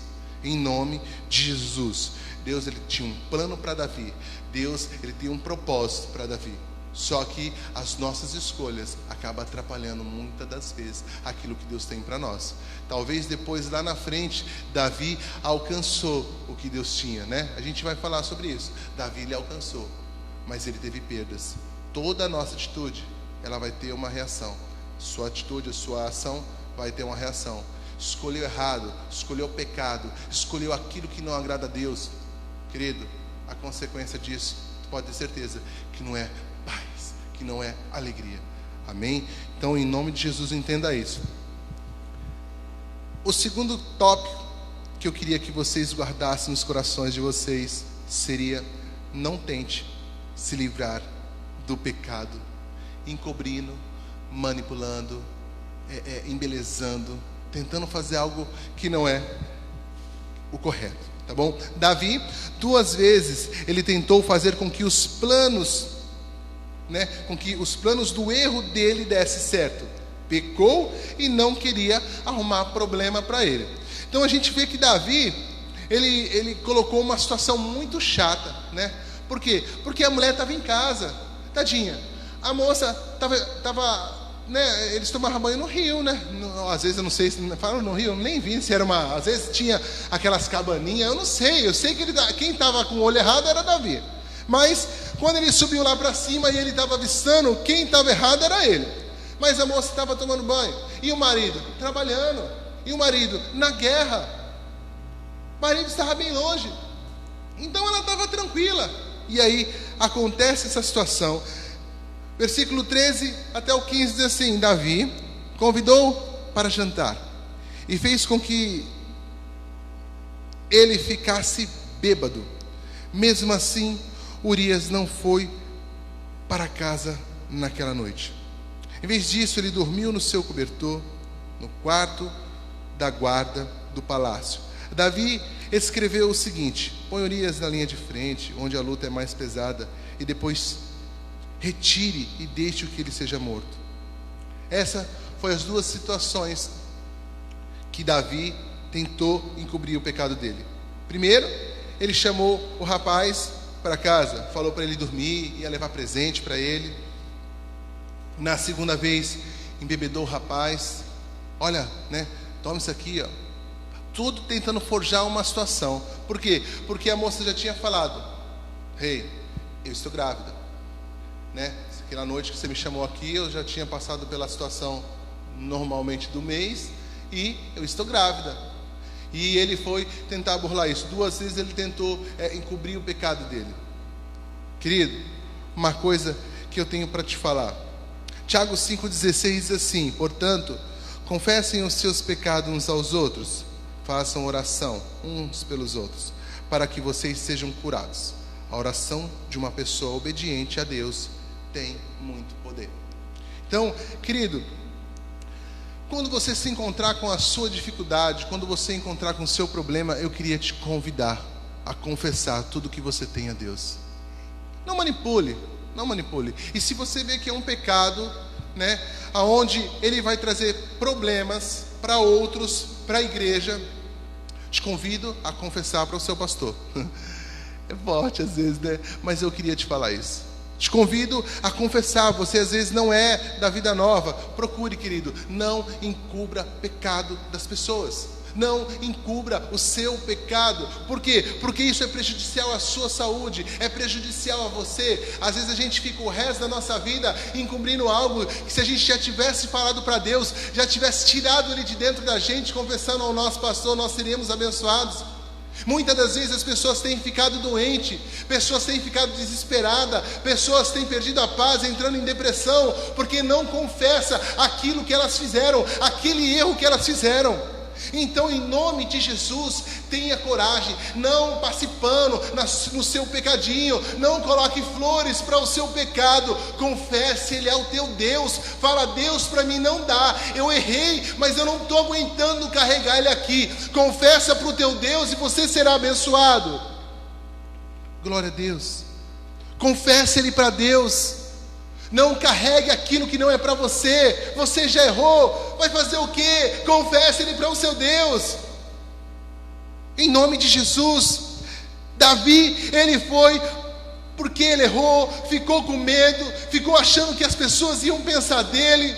em nome de Jesus. Deus, ele tinha um plano para Davi. Deus, ele tem um propósito para Davi. Só que as nossas escolhas acabam atrapalhando muitas das vezes aquilo que Deus tem para nós. Talvez depois, lá na frente, Davi alcançou o que Deus tinha, A gente vai falar sobre isso. Davi, ele alcançou, mas ele teve perdas. Toda a nossa atitude, ela vai ter uma reação. Sua atitude, a sua ação vai ter uma reação. Escolheu errado, escolheu o pecado, escolheu aquilo que não agrada a Deus, querido, a consequência disso, tu pode ter certeza que não é paz, que não é alegria. Amém? Então, em nome de Jesus, entenda isso. O segundo tópico que eu queria que vocês guardassem nos corações de vocês seria: não tente se livrar do pecado encobrindo, manipulando, embelezando, tentando fazer algo que não é o correto, tá bom? Davi, 2 vezes, ele tentou fazer com que os planos, com que os planos do erro dele desse certo. Pecou e não queria arrumar problema para ele. Então a gente vê que Davi, ele colocou uma situação muito chata, né? Por quê? Porque a mulher estava em casa, tadinha. A moça estava, né? Eles tomavam banho no rio, né? Às vezes eu não sei se falam no rio, eu nem vi se era uma. Às vezes tinha aquelas cabaninhas, eu não sei. Eu sei que quem estava com o olho errado era Davi. Mas quando ele subiu lá para cima e ele estava avistando, quem estava errado era ele. Mas a moça estava tomando banho. E o marido trabalhando. E o marido na guerra. O marido estava bem longe. Então ela estava tranquila. E aí acontece essa situação. Versículo 13 até o 15 diz assim: Davi convidou para jantar e fez com que ele ficasse bêbado. Mesmo assim, Urias não foi para casa naquela noite. Em vez disso, ele dormiu no seu cobertor, no quarto da guarda do palácio. Davi escreveu o seguinte: põe Urias na linha de frente, onde a luta é mais pesada, e depois retire e deixe que ele seja morto. Essa foi as duas situações que Davi tentou encobrir o pecado dele. Primeiro, ele chamou o rapaz para casa, falou para ele dormir, ia levar presente para ele. Na segunda vez, embebedou o rapaz. Olha, né? Toma isso aqui, ó. Tudo tentando forjar uma situação. Por quê? Porque a moça já tinha falado: Rei, eu estou grávida, né? Aquela noite que você me chamou aqui, eu já tinha passado pela situação normalmente do mês e eu estou grávida. E ele foi tentar burlar isso. 2 vezes ele tentou encobrir o pecado dele. Querido, uma coisa que eu tenho para te falar. Tiago 5,16 diz assim: portanto, confessem os seus pecados uns aos outros, façam oração uns pelos outros, para que vocês sejam curados. A oração de uma pessoa obediente a Deus tem muito poder. Então, querido, quando você se encontrar com a sua dificuldade, quando você encontrar com o seu problema, eu queria te convidar a confessar tudo que você tem a Deus. Não manipule, não manipule. E se você vê que é um pecado, né, aonde ele vai trazer problemas para outros, para a igreja, te convido a confessar para o seu pastor. É forte às vezes, né? Mas eu queria te falar isso. Te convido a confessar. Você às vezes não é da Vida Nova. Procure, querido, não encubra pecado das pessoas. Não encubra o seu pecado. Por quê? Porque isso é prejudicial à sua saúde, é prejudicial a você. Às vezes a gente fica o resto da nossa vida encobrindo algo que, se a gente já tivesse falado para Deus, já tivesse tirado ele de dentro da gente, confessando ao nosso pastor, nós seríamos abençoados. Muitas das vezes as pessoas têm ficado doentes, pessoas têm ficado desesperadas, pessoas têm perdido a paz, entrando em depressão, porque não confessa aquilo que elas fizeram, aquele erro que elas fizeram. Então, em nome de Jesus, tenha coragem, não passe pano no seu pecadinho, não coloque flores para o seu pecado, confesse, Ele é o teu Deus. Fala: Deus, para mim não dá, eu errei, mas eu não estou aguentando carregar Ele aqui. Confessa para o teu Deus e você será abençoado. Glória a Deus. Confesse Ele para Deus. Não carregue aquilo que não é para você. Você já errou, vai fazer o quê? Confesse Ele para o seu Deus. Em nome de Jesus. Davi, ele foi porque ele errou, ficou com medo, ficou achando que as pessoas iam pensar dele.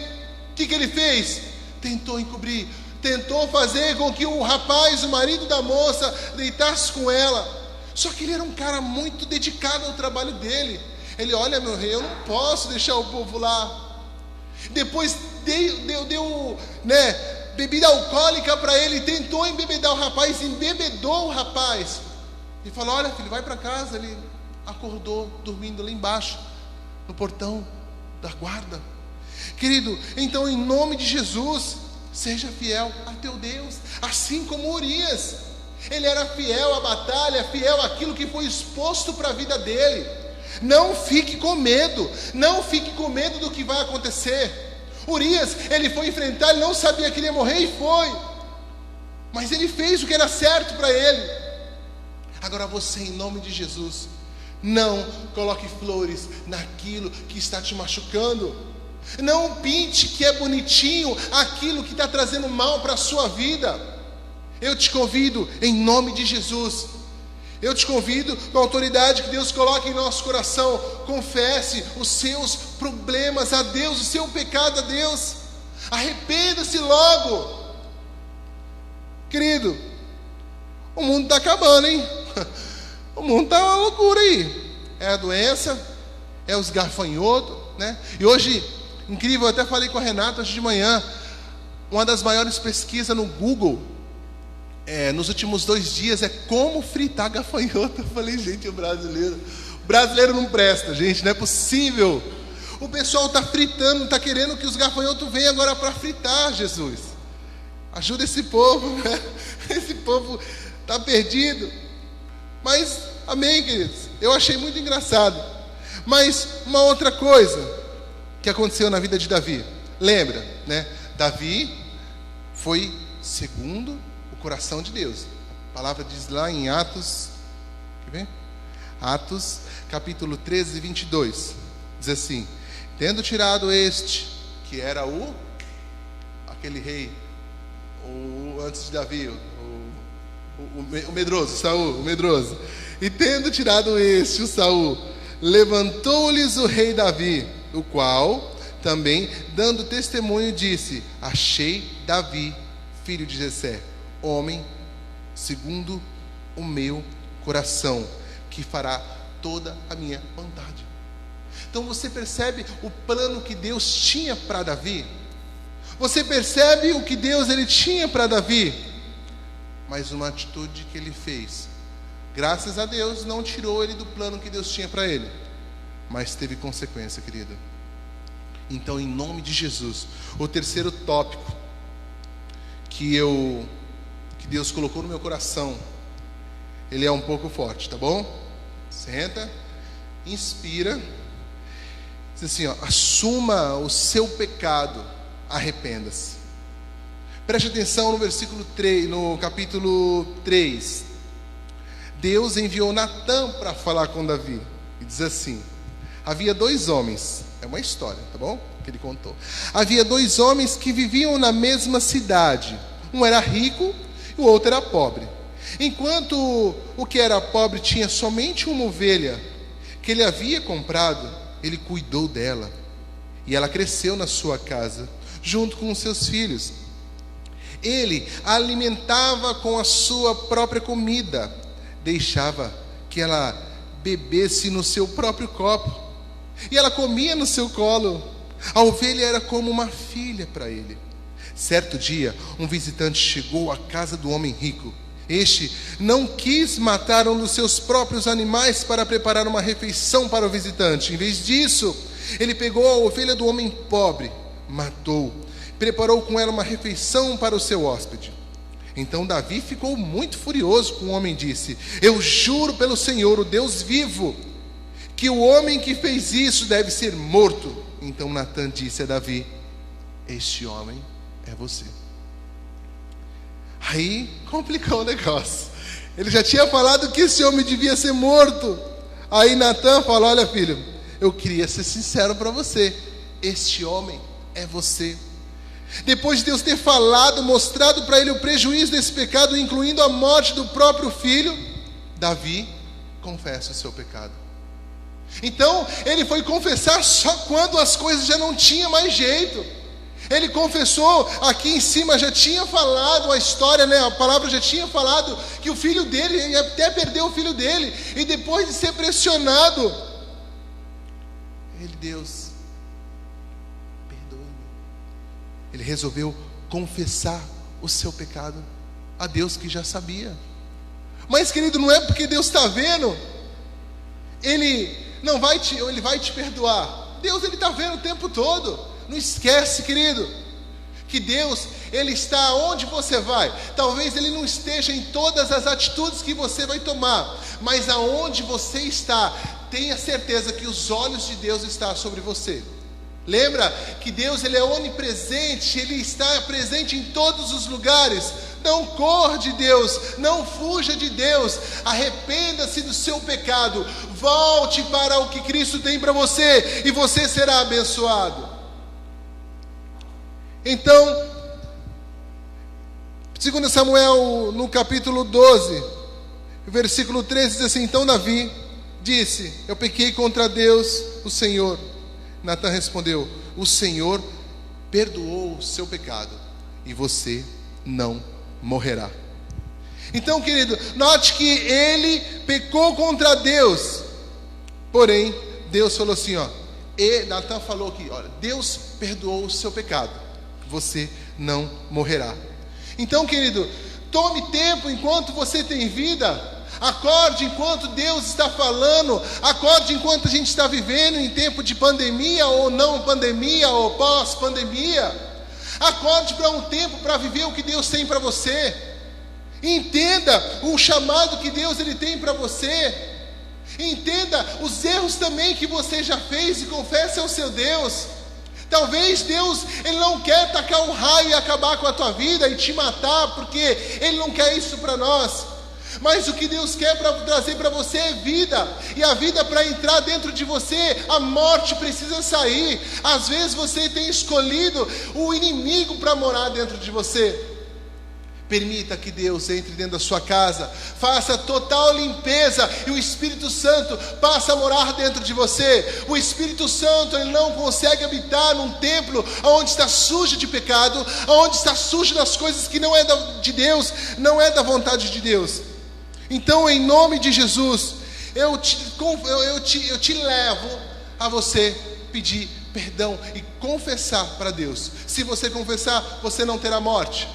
O que ele fez? Tentou encobrir, tentou fazer com que o rapaz, o marido da moça, deitasse com ela. Só que ele era um cara muito dedicado ao trabalho dele. Ele: olha, meu rei, eu não posso deixar o povo lá. Depois deu bebida alcoólica para ele, tentou embebedar o rapaz, embebedou o rapaz. E falou: olha, filho, vai para casa. Ele acordou dormindo lá embaixo, no portão da guarda. Querido, então, em nome de Jesus, seja fiel a teu Deus, assim como Urias. Ele era fiel à batalha, fiel àquilo que foi exposto para a vida dele. Não fique com medo, não fique com medo do que vai acontecer. Urias, ele foi enfrentar, ele não sabia que ele ia morrer e foi. Mas ele fez o que era certo para ele. Agora você, em nome de Jesus, não coloque flores naquilo que está te machucando. Não pinte que é bonitinho aquilo que está trazendo mal para a sua vida. Eu te convido em nome de Jesus. Eu te convido com a autoridade que Deus coloca em nosso coração. Confesse os seus problemas a Deus, o seu pecado a Deus. Arrependa-se logo. Querido, o mundo está acabando, hein? O mundo está uma loucura aí. É a doença, é os gafanhotos, né? E hoje, incrível, eu até falei com a Renata hoje de manhã, uma das maiores pesquisas no Google, nos últimos 2 dias, é como fritar gafanhoto. Eu falei, gente, o brasileiro não presta, gente, não é possível. O pessoal está fritando, está querendo que os gafanhotos venham agora para fritar, Jesus. Ajuda esse povo, né? Esse povo está perdido. Mas, amém, queridos, eu achei muito engraçado. Mas uma outra coisa que aconteceu na vida de Davi, lembra, né? Davi foi segundo o coração de Deus. A palavra diz lá em Atos, quer ver? Atos capítulo 13, 22, diz assim: tendo tirado este, que era aquele rei, antes de Davi, o medroso, Saul, o medroso, e tendo tirado este, o Saul, levantou-lhes o rei Davi, o qual também, dando testemunho, disse: achei Davi, filho de Jessé, homem segundo o meu coração, que fará toda a minha vontade. Então você percebe o plano que Deus tinha para Davi? Você percebe o que Deus ele tinha para Davi? Mas uma atitude que ele fez, graças a Deus, não tirou ele do plano que Deus tinha para ele, mas teve consequência, querido. Então, em nome de Jesus, o terceiro tópico que Deus colocou no meu coração, ele é um pouco forte, tá bom? Senta, inspira, diz assim, assuma o seu pecado, arrependa-se. Preste atenção no versículo 3, no capítulo 3. Deus enviou Natã para falar com Davi, e diz assim: havia 2 homens, é uma história, tá bom? Que ele contou. Havia 2 homens que viviam na mesma cidade. Um era rico e o outro era pobre. Enquanto o que era pobre tinha somente uma ovelha que ele havia comprado, ele cuidou dela, e ela cresceu na sua casa, junto com os seus filhos. Ele a alimentava com a sua própria comida, deixava que ela bebesse no seu próprio copo, e ela comia no seu colo. A ovelha era como uma filha para ele. Certo dia, um visitante chegou à casa do homem rico. Este não quis matar um dos seus próprios animais para preparar uma refeição para o visitante. Em vez disso, ele pegou a ovelha do homem pobre, matou, preparou com ela uma refeição para o seu hóspede. Então Davi ficou muito furioso com o homem e disse: eu juro pelo Senhor, o Deus vivo, que o homem que fez isso deve ser morto. Então Natã disse a Davi: este homem é você. Aí complicou o negócio. Ele já tinha falado que esse homem devia ser morto. Aí Natã falou: olha, filho, eu queria ser sincero para você, este homem é você. Depois de Deus ter falado, mostrado para ele o prejuízo desse pecado, incluindo a morte do próprio filho, Davi confessa o seu pecado. Então ele foi confessar só quando as coisas já não tinham mais jeito. Ele confessou, aqui em cima já tinha falado a história, né? A palavra já tinha falado que o filho dele, ele até perdeu o filho dele, e depois de ser pressionado, Deus, perdoe-me. Ele resolveu confessar o seu pecado a Deus, que já sabia. Mas, querido, não é porque Deus está vendo, Ele vai te perdoar. Deus, Ele está vendo o tempo todo. Não esquece, querido, que Deus, Ele está onde você vai. Talvez Ele não esteja em todas as atitudes que você vai tomar, mas aonde você está, tenha certeza que os olhos de Deus estão sobre você. Lembra que Deus, Ele é onipresente, Ele está presente em todos os lugares. Não corra de Deus, não fuja de Deus, arrependa-se do seu pecado, volte para o que Cristo tem para você, e você será abençoado. Então, 2 Samuel, no capítulo 12, versículo 13, diz assim: então Davi disse: eu pequei contra Deus, o Senhor. Natan respondeu: o Senhor perdoou o seu pecado e você não morrerá. Então, querido, note que ele pecou contra Deus, porém Deus falou assim, e Natan falou aqui, olha, Deus perdoou o seu pecado, você não morrerá. Então, querido, tome tempo enquanto você tem vida. Acorde enquanto Deus está falando. Acorde enquanto a gente está vivendo em tempo de pandemia ou não pandemia ou pós-pandemia. Acorde para um tempo para viver o que Deus tem para você. Entenda o chamado que Deus ele tem para você. Entenda os erros também que você já fez e confesse ao seu Deus. Talvez Deus ele não quer tacar um raio e acabar com a tua vida e te matar, porque Ele não quer isso para nós. Mas o que Deus quer trazer para você é vida. E a vida, para entrar dentro de você, a morte precisa sair. Às vezes você tem escolhido o inimigo para morar dentro de você. Permita que Deus entre dentro da sua casa, faça total limpeza e o Espírito Santo passe a morar dentro de você. O Espírito Santo ele não consegue habitar num templo onde está sujo de pecado, onde está sujo das coisas que não é de Deus, não é da vontade de Deus. Então, em nome de Jesus, eu te levo a você pedir perdão e confessar para Deus. Se você confessar, você não terá morte.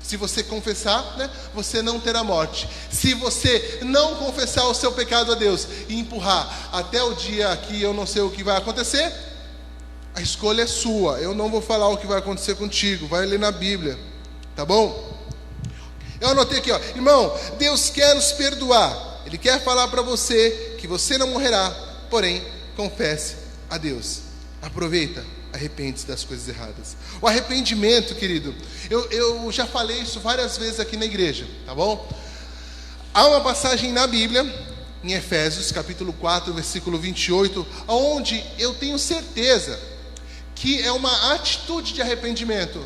Se você confessar, você não terá morte. Se você não confessar o seu pecado a Deus e empurrar até o dia que eu não sei o que vai acontecer, a escolha é sua. Eu não vou falar o que vai acontecer contigo. Vai ler na Bíblia, tá bom? Eu anotei aqui, irmão, Deus quer nos perdoar. Ele quer falar para você que você não morrerá, porém, confesse a Deus. Aproveita, arrepende-se das coisas erradas. O arrependimento, querido, eu já falei isso várias vezes aqui na igreja, tá bom? Há uma passagem na Bíblia, em Efésios, capítulo 4, versículo 28, onde eu tenho certeza que é uma atitude de arrependimento.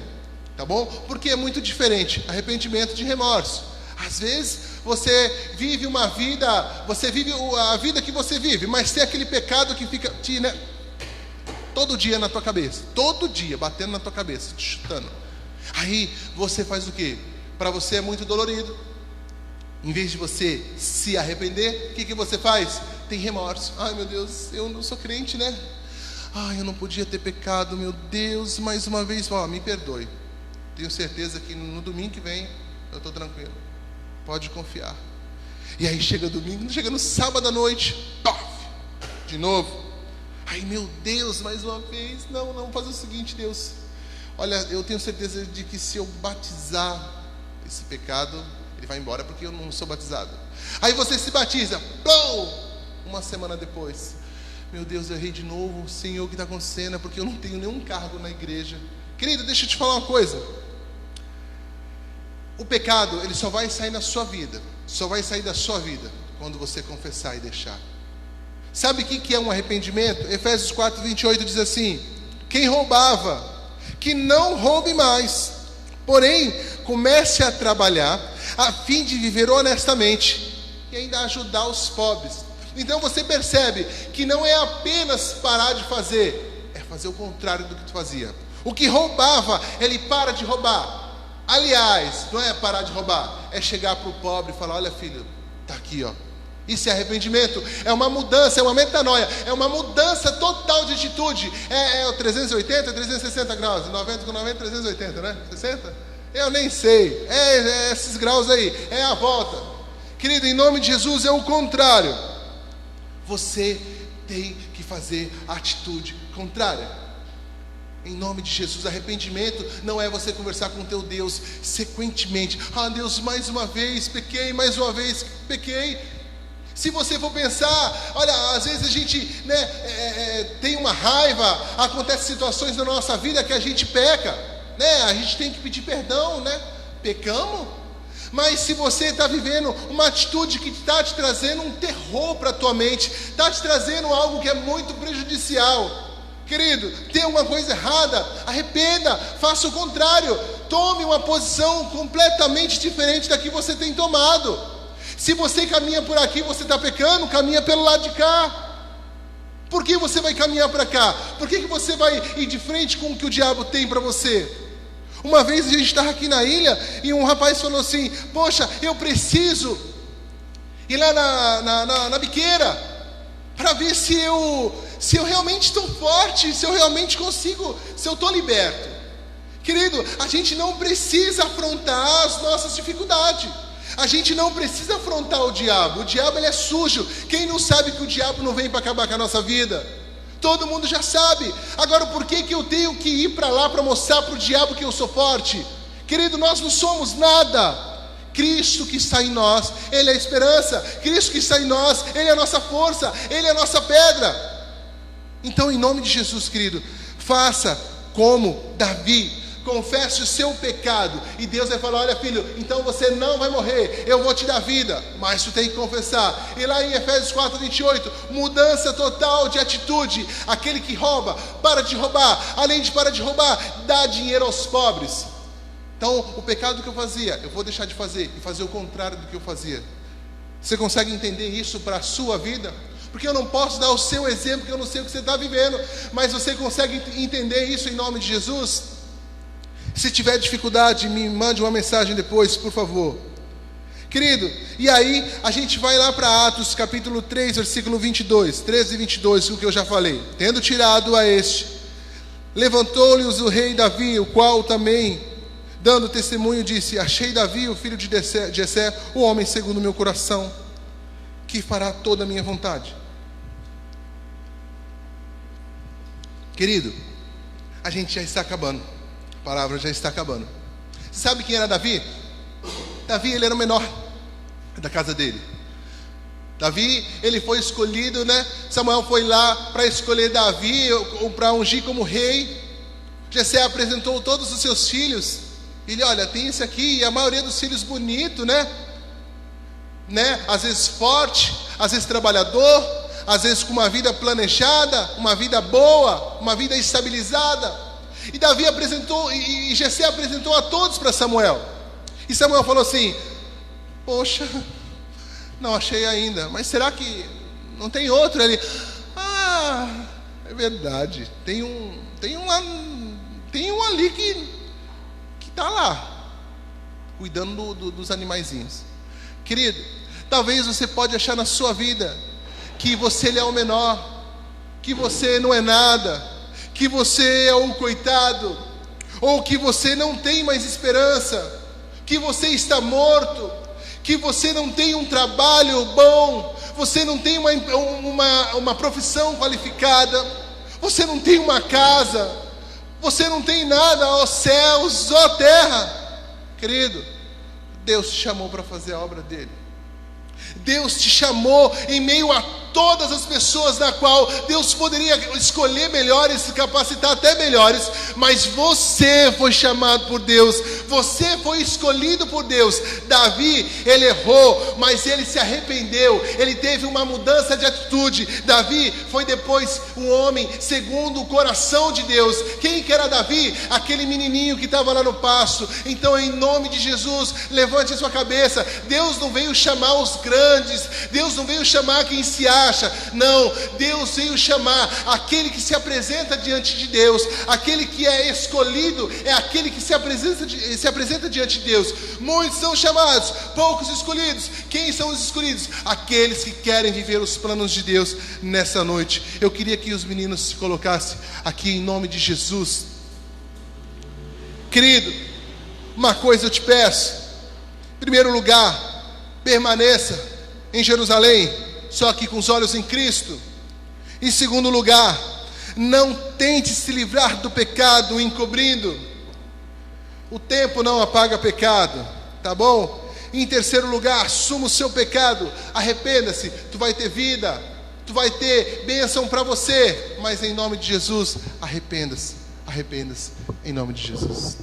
Tá bom? Porque é muito diferente. Arrependimento de remorso. Às vezes você vive uma vida, você vive a vida que você vive, mas tem aquele pecado que fica todo dia na tua cabeça, todo dia batendo na tua cabeça, te chutando. Aí você faz o quê? Para você é muito dolorido. Em vez de você se arrepender, o que você faz? Tem remorso. Ai meu Deus, eu não sou crente, né? Ai, eu não podia ter pecado, meu Deus, mais uma vez, me perdoe. Tenho certeza que no domingo que vem eu estou tranquilo. Pode confiar. E aí chega domingo, chega no sábado à noite, de novo. Ai meu Deus, mais uma vez. Não, faz o seguinte, Deus. Olha, eu tenho certeza de que se eu batizar esse pecado, ele vai embora porque eu não sou batizado. Aí você se batiza, uma semana depois. Meu Deus, eu errei de novo. Senhor, o que está acontecendo? É porque eu não tenho nenhum cargo na igreja. Querido, deixa eu te falar uma coisa. O pecado, ele só vai sair na sua vida, só vai sair da sua vida quando você confessar e deixar. Sabe o que é um arrependimento? Efésios 4, 28 diz assim: quem roubava, que não roube mais, porém comece a trabalhar a fim de viver honestamente e ainda ajudar os pobres. Então você percebe que não é apenas parar de fazer, é fazer o contrário do que tu fazia. O que roubava, ele para de roubar. Aliás, não é parar de roubar, é chegar para o pobre e falar: olha filho, está aqui, Isso é arrependimento, é uma mudança, é uma metanoia, é uma mudança total de atitude. É o 380, 360 graus, 90 com 90, 380, né? 60? Eu nem sei, é esses graus aí, é a volta. Querido, em nome de Jesus é o contrário. Você tem que fazer a atitude contrária. Em nome de Jesus, arrependimento não é você conversar com o teu Deus sequentemente. Deus, mais uma vez pequei, mais uma vez pequei. Se você for pensar, olha, às vezes a gente tem uma raiva, acontecem situações na nossa vida que a gente peca, a gente tem que pedir perdão, pecamos. Mas se você está vivendo uma atitude que está te trazendo um terror para a tua mente, está te trazendo algo que é muito prejudicial, querido, tem alguma coisa errada, arrependa, faça o contrário, tome uma posição completamente diferente da que você tem tomado. Se você caminha por aqui, você está pecando, caminha pelo lado de cá. Por que você vai caminhar para cá? Por que você vai ir de frente com o que o diabo tem para você? Uma vez a gente estava aqui na ilha e um rapaz falou assim: poxa, eu preciso ir lá na biqueira para ver se eu realmente estou forte, se eu realmente consigo, se eu estou liberto. Querido, a gente não precisa afrontar as nossas dificuldades. A gente não precisa afrontar o diabo. O diabo, ele é sujo. Quem não sabe que o diabo não vem para acabar com a nossa vida? Todo mundo já sabe. Agora, por que eu tenho que ir para lá para mostrar para o diabo que eu sou forte? Querido, nós não somos nada. Cristo que está em nós, Ele é a esperança. Cristo que está em nós, Ele é a nossa força, Ele é a nossa pedra. Então, em nome de Jesus, querido, faça como Davi. Confesse o seu pecado, e Deus vai falar: olha, filho, então você não vai morrer, eu vou te dar vida, mas tu tem que confessar. E lá em Efésios 4:28, mudança total de atitude. Aquele que rouba, para de roubar. Além de parar de roubar, dá dinheiro aos pobres. Então, o pecado que eu fazia, eu vou deixar de fazer e fazer o contrário do que eu fazia. Você consegue entender isso para a sua vida? Porque eu não posso dar o seu exemplo, porque eu não sei o que você está vivendo, mas você consegue entender isso em nome de Jesus? Se tiver dificuldade, me mande uma mensagem depois, por favor. Querido, e aí a gente vai lá para Atos capítulo 3, versículo 22, 13 e 22, o que eu já falei. Tendo tirado a este, levantou-lhes o rei Davi, o qual também, dando testemunho, disse: achei Davi, o filho de Jessé, o homem segundo o meu coração, que fará toda a minha vontade. Querido, a gente já está acabando. A palavra já está acabando. Sabe quem era Davi? Davi, ele era o menor da casa dele. Davi, ele foi escolhido, né? Samuel foi lá para escolher Davi, ou para ungir como rei. Jessé apresentou todos os seus filhos. Ele: olha, tem esse aqui, e a maioria dos filhos bonito, né? Às vezes forte, às vezes trabalhador, às vezes com uma vida planejada, uma vida boa, uma vida estabilizada. E Davi apresentou, e Jessé apresentou a todos para Samuel. E Samuel falou assim: poxa, não achei ainda, mas será que não tem outro? Ele: é verdade, tem um ali que está lá, cuidando dos animaizinhos. Querido, talvez você pode achar na sua vida que você é o menor, que você não é nada, que você é o coitado, ou que você não tem mais esperança, que você está morto, que você não tem um trabalho bom, você não tem uma profissão qualificada, você não tem uma casa, você não tem nada, ó céus, ó terra. Querido, Deus te chamou para fazer a obra dele. Deus te chamou em meio a todas as pessoas na qual Deus poderia escolher melhores, se capacitar até melhores, mas você foi chamado por Deus, você foi escolhido por Deus. Davi, ele errou, mas ele se arrependeu, ele teve uma mudança de atitude. Davi foi depois um homem segundo o coração de Deus. Quem que era Davi? Aquele menininho que estava lá no pasto. Então, em nome de Jesus, levante a sua cabeça. Deus não veio chamar os grandes, Deus não veio chamar quem se acha. Não, Deus veio chamar aquele que se apresenta diante de Deus. Aquele que é escolhido é aquele que se apresenta diante de Deus. Muitos são chamados, poucos escolhidos. Quem são os escolhidos? Aqueles que querem viver os planos de Deus nessa noite. Eu queria que os meninos se colocassem aqui em nome de Jesus. Querido, uma coisa eu te peço. Em primeiro lugar, permaneça em Jerusalém, só que com os olhos em Cristo. Em segundo lugar, não tente se livrar do pecado encobrindo. O tempo não apaga pecado, tá bom? Em terceiro lugar, assuma o seu pecado, arrependa-se, tu vai ter vida, tu vai ter bênção para você, mas em nome de Jesus, arrependa-se, em nome de Jesus.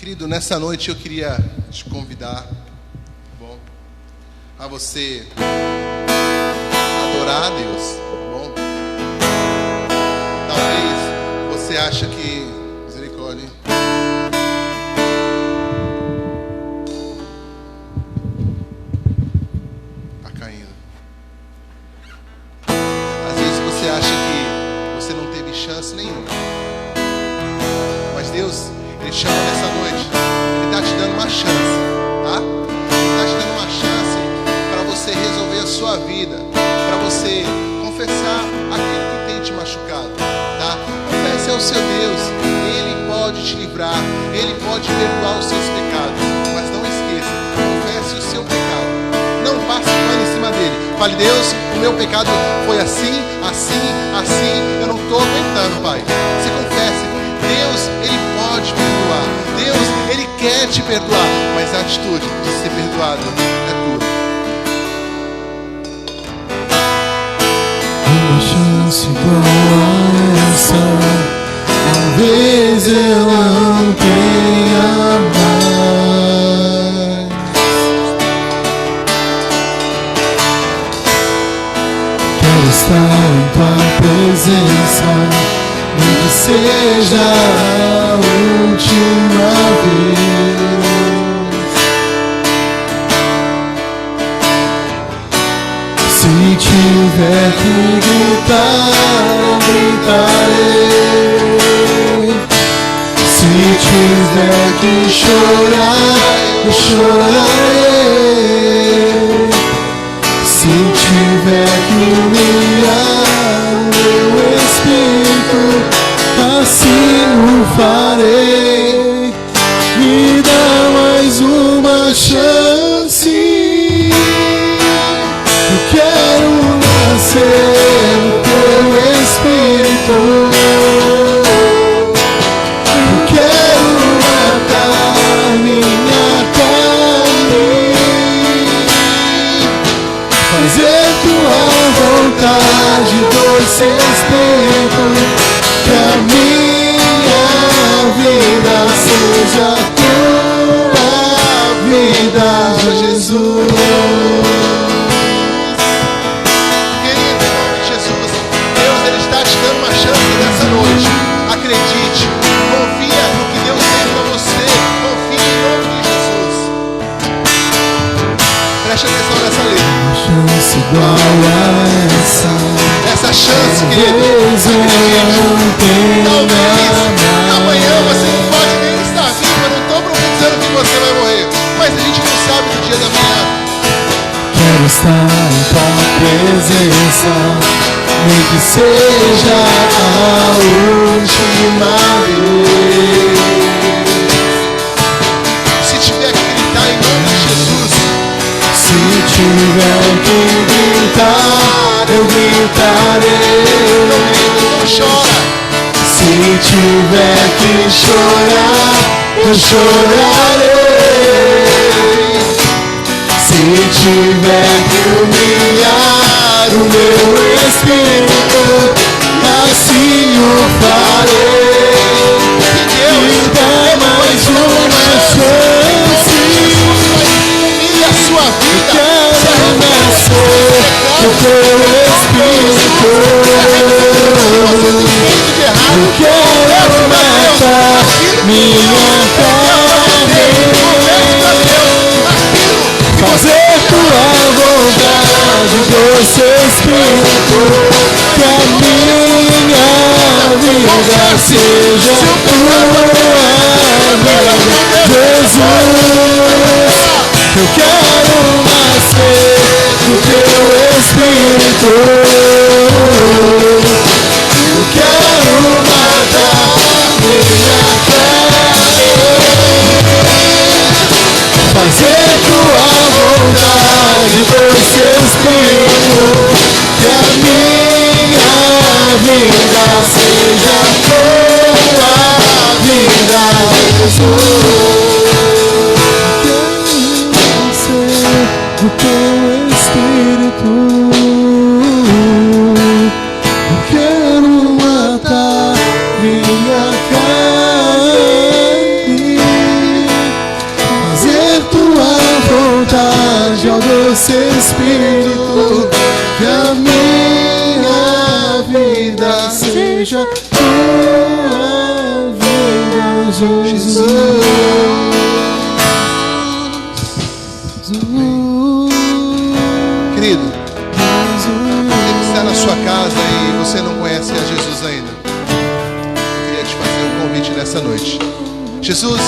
Querido, nessa noite eu queria te convidar, tá bom, a você adorar a Deus, tá bom? Talvez você acha que... Misericórdia. Tá caindo. Às vezes você acha que você não teve chance nenhuma. Mas Deus, Ele chama nessa noite. Ele está te dando uma chance, tá? Ele está te dando uma chance para você resolver a sua vida, para você confessar aquilo que tem te machucado, tá? Confesse ao seu Deus. Ele pode te livrar, Ele pode perdoar os seus pecados. Mas não esqueça, confesse o seu pecado. Não passe pano em cima dele. Fale, Deus, o meu pecado foi assim, assim, assim. Eu não estou aguentando, Pai. Você confesse. Deus, Ele pode perdoar. Deus, Ele quer te perdoar. Mas a atitude de ser perdoado é tua. Uma chance igual a essa, talvez eu não tenha mais. Quero estar em tua presença, nem que seja a última vez. Se tiver que gritar, eu gritarei. Se tiver que chorar, eu chorarei. Se tiver que humilhar o meu espírito, assim o farei. Me dá mais uma chance. Eu quero nascer no teu espírito. Eu quero matar minha carne, fazer tua vontade, doce Espírito. Que a minha vida seja tua vida, Jesus. Nessa noite, acredite, confia no que Deus tem para você, confia em nome de Jesus. Preste atenção nessa letra. Chance igual a essa chance, querido, acredite. Talvez amanhã você não pode nem estar vivo. Eu não estou profetizando que você vai morrer, mas a gente não sabe do dia da manhã. Quero estar em tua presença, nem que seja a última vez. Se tiver que gritar em nome de Jesus, se tiver que gritar, eu gritarei. não grita, não chora. Se tiver que chorar, eu chorarei. Se tiver que humilhar o meu espírito, assim o farei. Me dá mais uma chance. E a sua vida, Quero nascer do teu espírito. Eu quero matar minha carne, fazer tua vontade, doce Espírito. Que a minha vida seja tua vida, Jesus. Eu quero nascer do teu Espírito. Eu quero matar minha carne, fazer tua vontade, doce Espírito. Que a minha vida seja tua vida, Jesus. Quero ser o teu Espírito. doce Espírito, que a minha vida seja tua vida, Jesus. Querido, você que está na sua casa e você não conhece a Jesus ainda, eu queria te fazer um convite nessa noite. Jesus,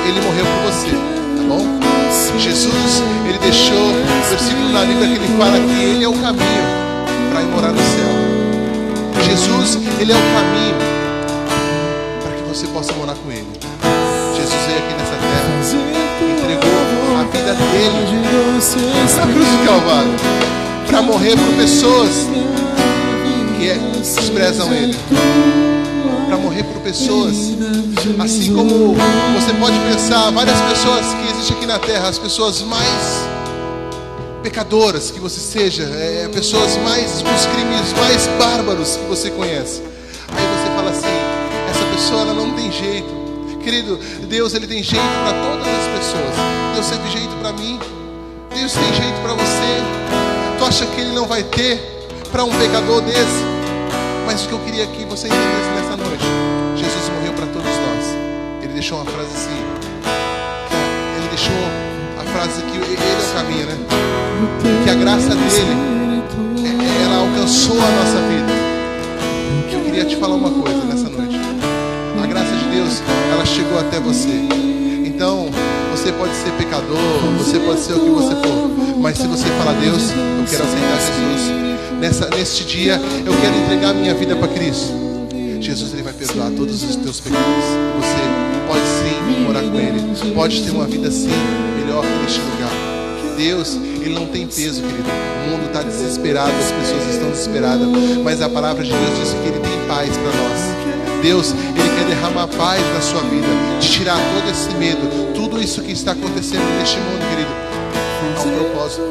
Ele morreu por você, tá bom? Jesus, Ele deixou o versículo na Bíblia que Ele fala que Ele é o caminho para ir morar no céu. Jesus, Ele é o caminho para que você possa morar com Ele. Jesus veio aqui nessa terra, entregou a vida dele na cruz do Calvário para morrer por pessoas que desprezam Ele, para morrer por pessoas, assim como você pode pensar, várias pessoas que existem aqui na terra, as pessoas mais pecadoras que você seja, pessoas mais dos crimes mais bárbaros que você conhece. Aí você fala assim, essa pessoa ela não tem jeito. Querido, Deus Ele tem jeito para todas as pessoas. Deus teve jeito para mim, Deus tem jeito para você. Tu acha que Ele não vai ter para um pecador desse? Mas o que eu queria que você entendesse nessa noite, Jesus morreu para todos nós. Ele deixou uma frase assim, Ele deixou a frase que Ele é o caminho, né? Que a graça dele, ela alcançou a nossa vida. Eu queria te falar uma coisa nessa noite. A graça de Deus, ela chegou até você. Então, você pode ser pecador, você pode ser o que você for, mas se você falar, Deus, eu quero aceitar Jesus, neste dia eu quero entregar a minha vida para Cristo, Jesus Ele vai perdoar todos os teus pecados. Você pode sim morar com Ele, pode ter uma vida sim melhor que neste lugar. Deus, Ele não tem peso, querido. O mundo está desesperado, as pessoas estão desesperadas, mas a palavra de Deus diz que Ele tem paz para nós. Deus, Ele quer derramar paz na sua vida, te tirar todo esse medo, tudo isso que está acontecendo neste mundo, querido, há um propósito.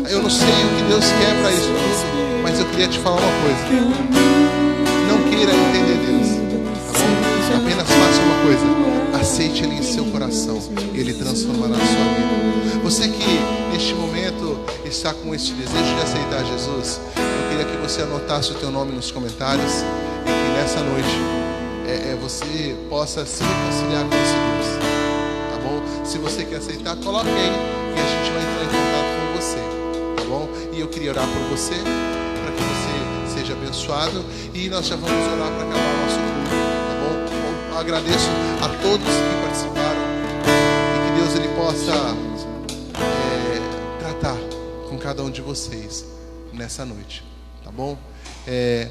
Eu não sei o que Deus quer para isso tudo, mas eu queria te falar uma coisa. Não queira entender Deus, tá bom? Apenas faça uma coisa, aceite Ele em seu coração, Ele transformará a sua vida. Você que neste momento está com esse desejo de aceitar Jesus, eu queria que você anotasse o teu nome nos comentários e que nessa noite você possa se reconciliar com esse Deus, tá bom? Se você quer aceitar, coloque aí e a gente vai entrar em contato com você, tá bom? E eu queria orar por você, para que você seja abençoado, e nós já vamos orar para acabar o nosso culto, tá bom? Eu agradeço a todos que participaram e que Deus Ele possa tratar com cada um de vocês nessa noite, tá bom?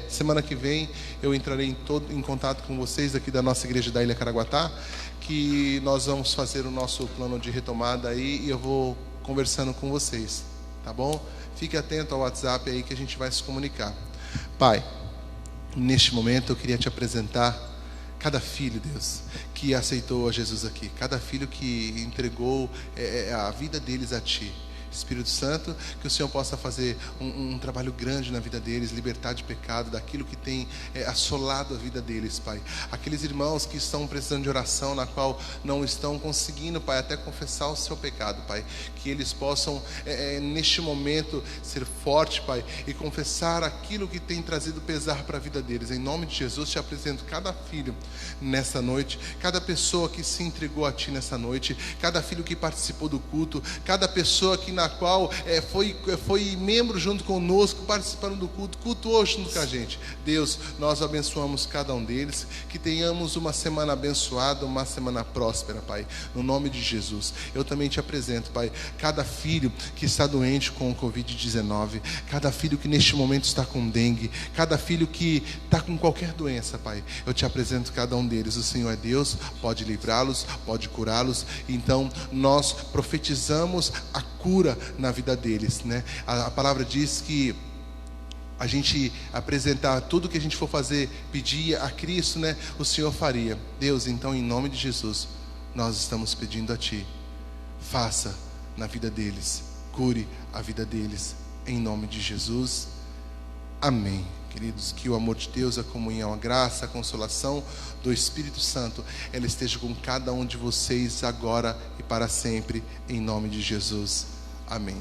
Semana que vem eu entrarei em contato com vocês aqui da nossa igreja da Ilha Caraguatá, que nós vamos fazer o nosso plano de retomada aí, e eu vou conversando com vocês, tá bom? Fique atento ao WhatsApp aí que a gente vai se comunicar. Pai, neste momento eu queria te apresentar cada filho, Deus, que aceitou a Jesus aqui, cada filho que entregou a vida deles a Ti. Espírito Santo, que o Senhor possa fazer um trabalho grande na vida deles, libertar de pecado, daquilo que tem assolado a vida deles, Pai. Aqueles irmãos que estão precisando de oração, na qual não estão conseguindo, Pai, até confessar o seu pecado, Pai. Que eles possam, neste momento, ser fortes, Pai, e confessar aquilo que tem trazido pesar para a vida deles. Em nome de Jesus, te apresento cada filho nessa noite, cada pessoa que se entregou a Ti nessa noite, cada filho que participou do culto, cada pessoa que na qual foi membro junto conosco, participando do culto, cultuou junto com a gente. Deus, nós abençoamos cada um deles, que tenhamos uma semana abençoada, uma semana próspera, Pai, no nome de Jesus. Eu também te apresento, Pai, cada filho que está doente com o Covid-19, cada filho que neste momento está com dengue, cada filho que está com qualquer doença, Pai, eu te apresento cada um deles. O Senhor é Deus, pode livrá-los, pode curá-los. Então nós profetizamos a cura na vida deles, né? A palavra diz que a gente apresentar tudo que a gente for fazer, pedir a Cristo, né? O Senhor faria. Deus, então, em nome de Jesus, nós estamos pedindo a Ti, faça na vida deles, cure a vida deles, em nome de Jesus, amém. Queridos, que o amor de Deus, a comunhão, a graça, a consolação do Espírito Santo, ela esteja com cada um de vocês agora e para sempre, em nome de Jesus. Amém.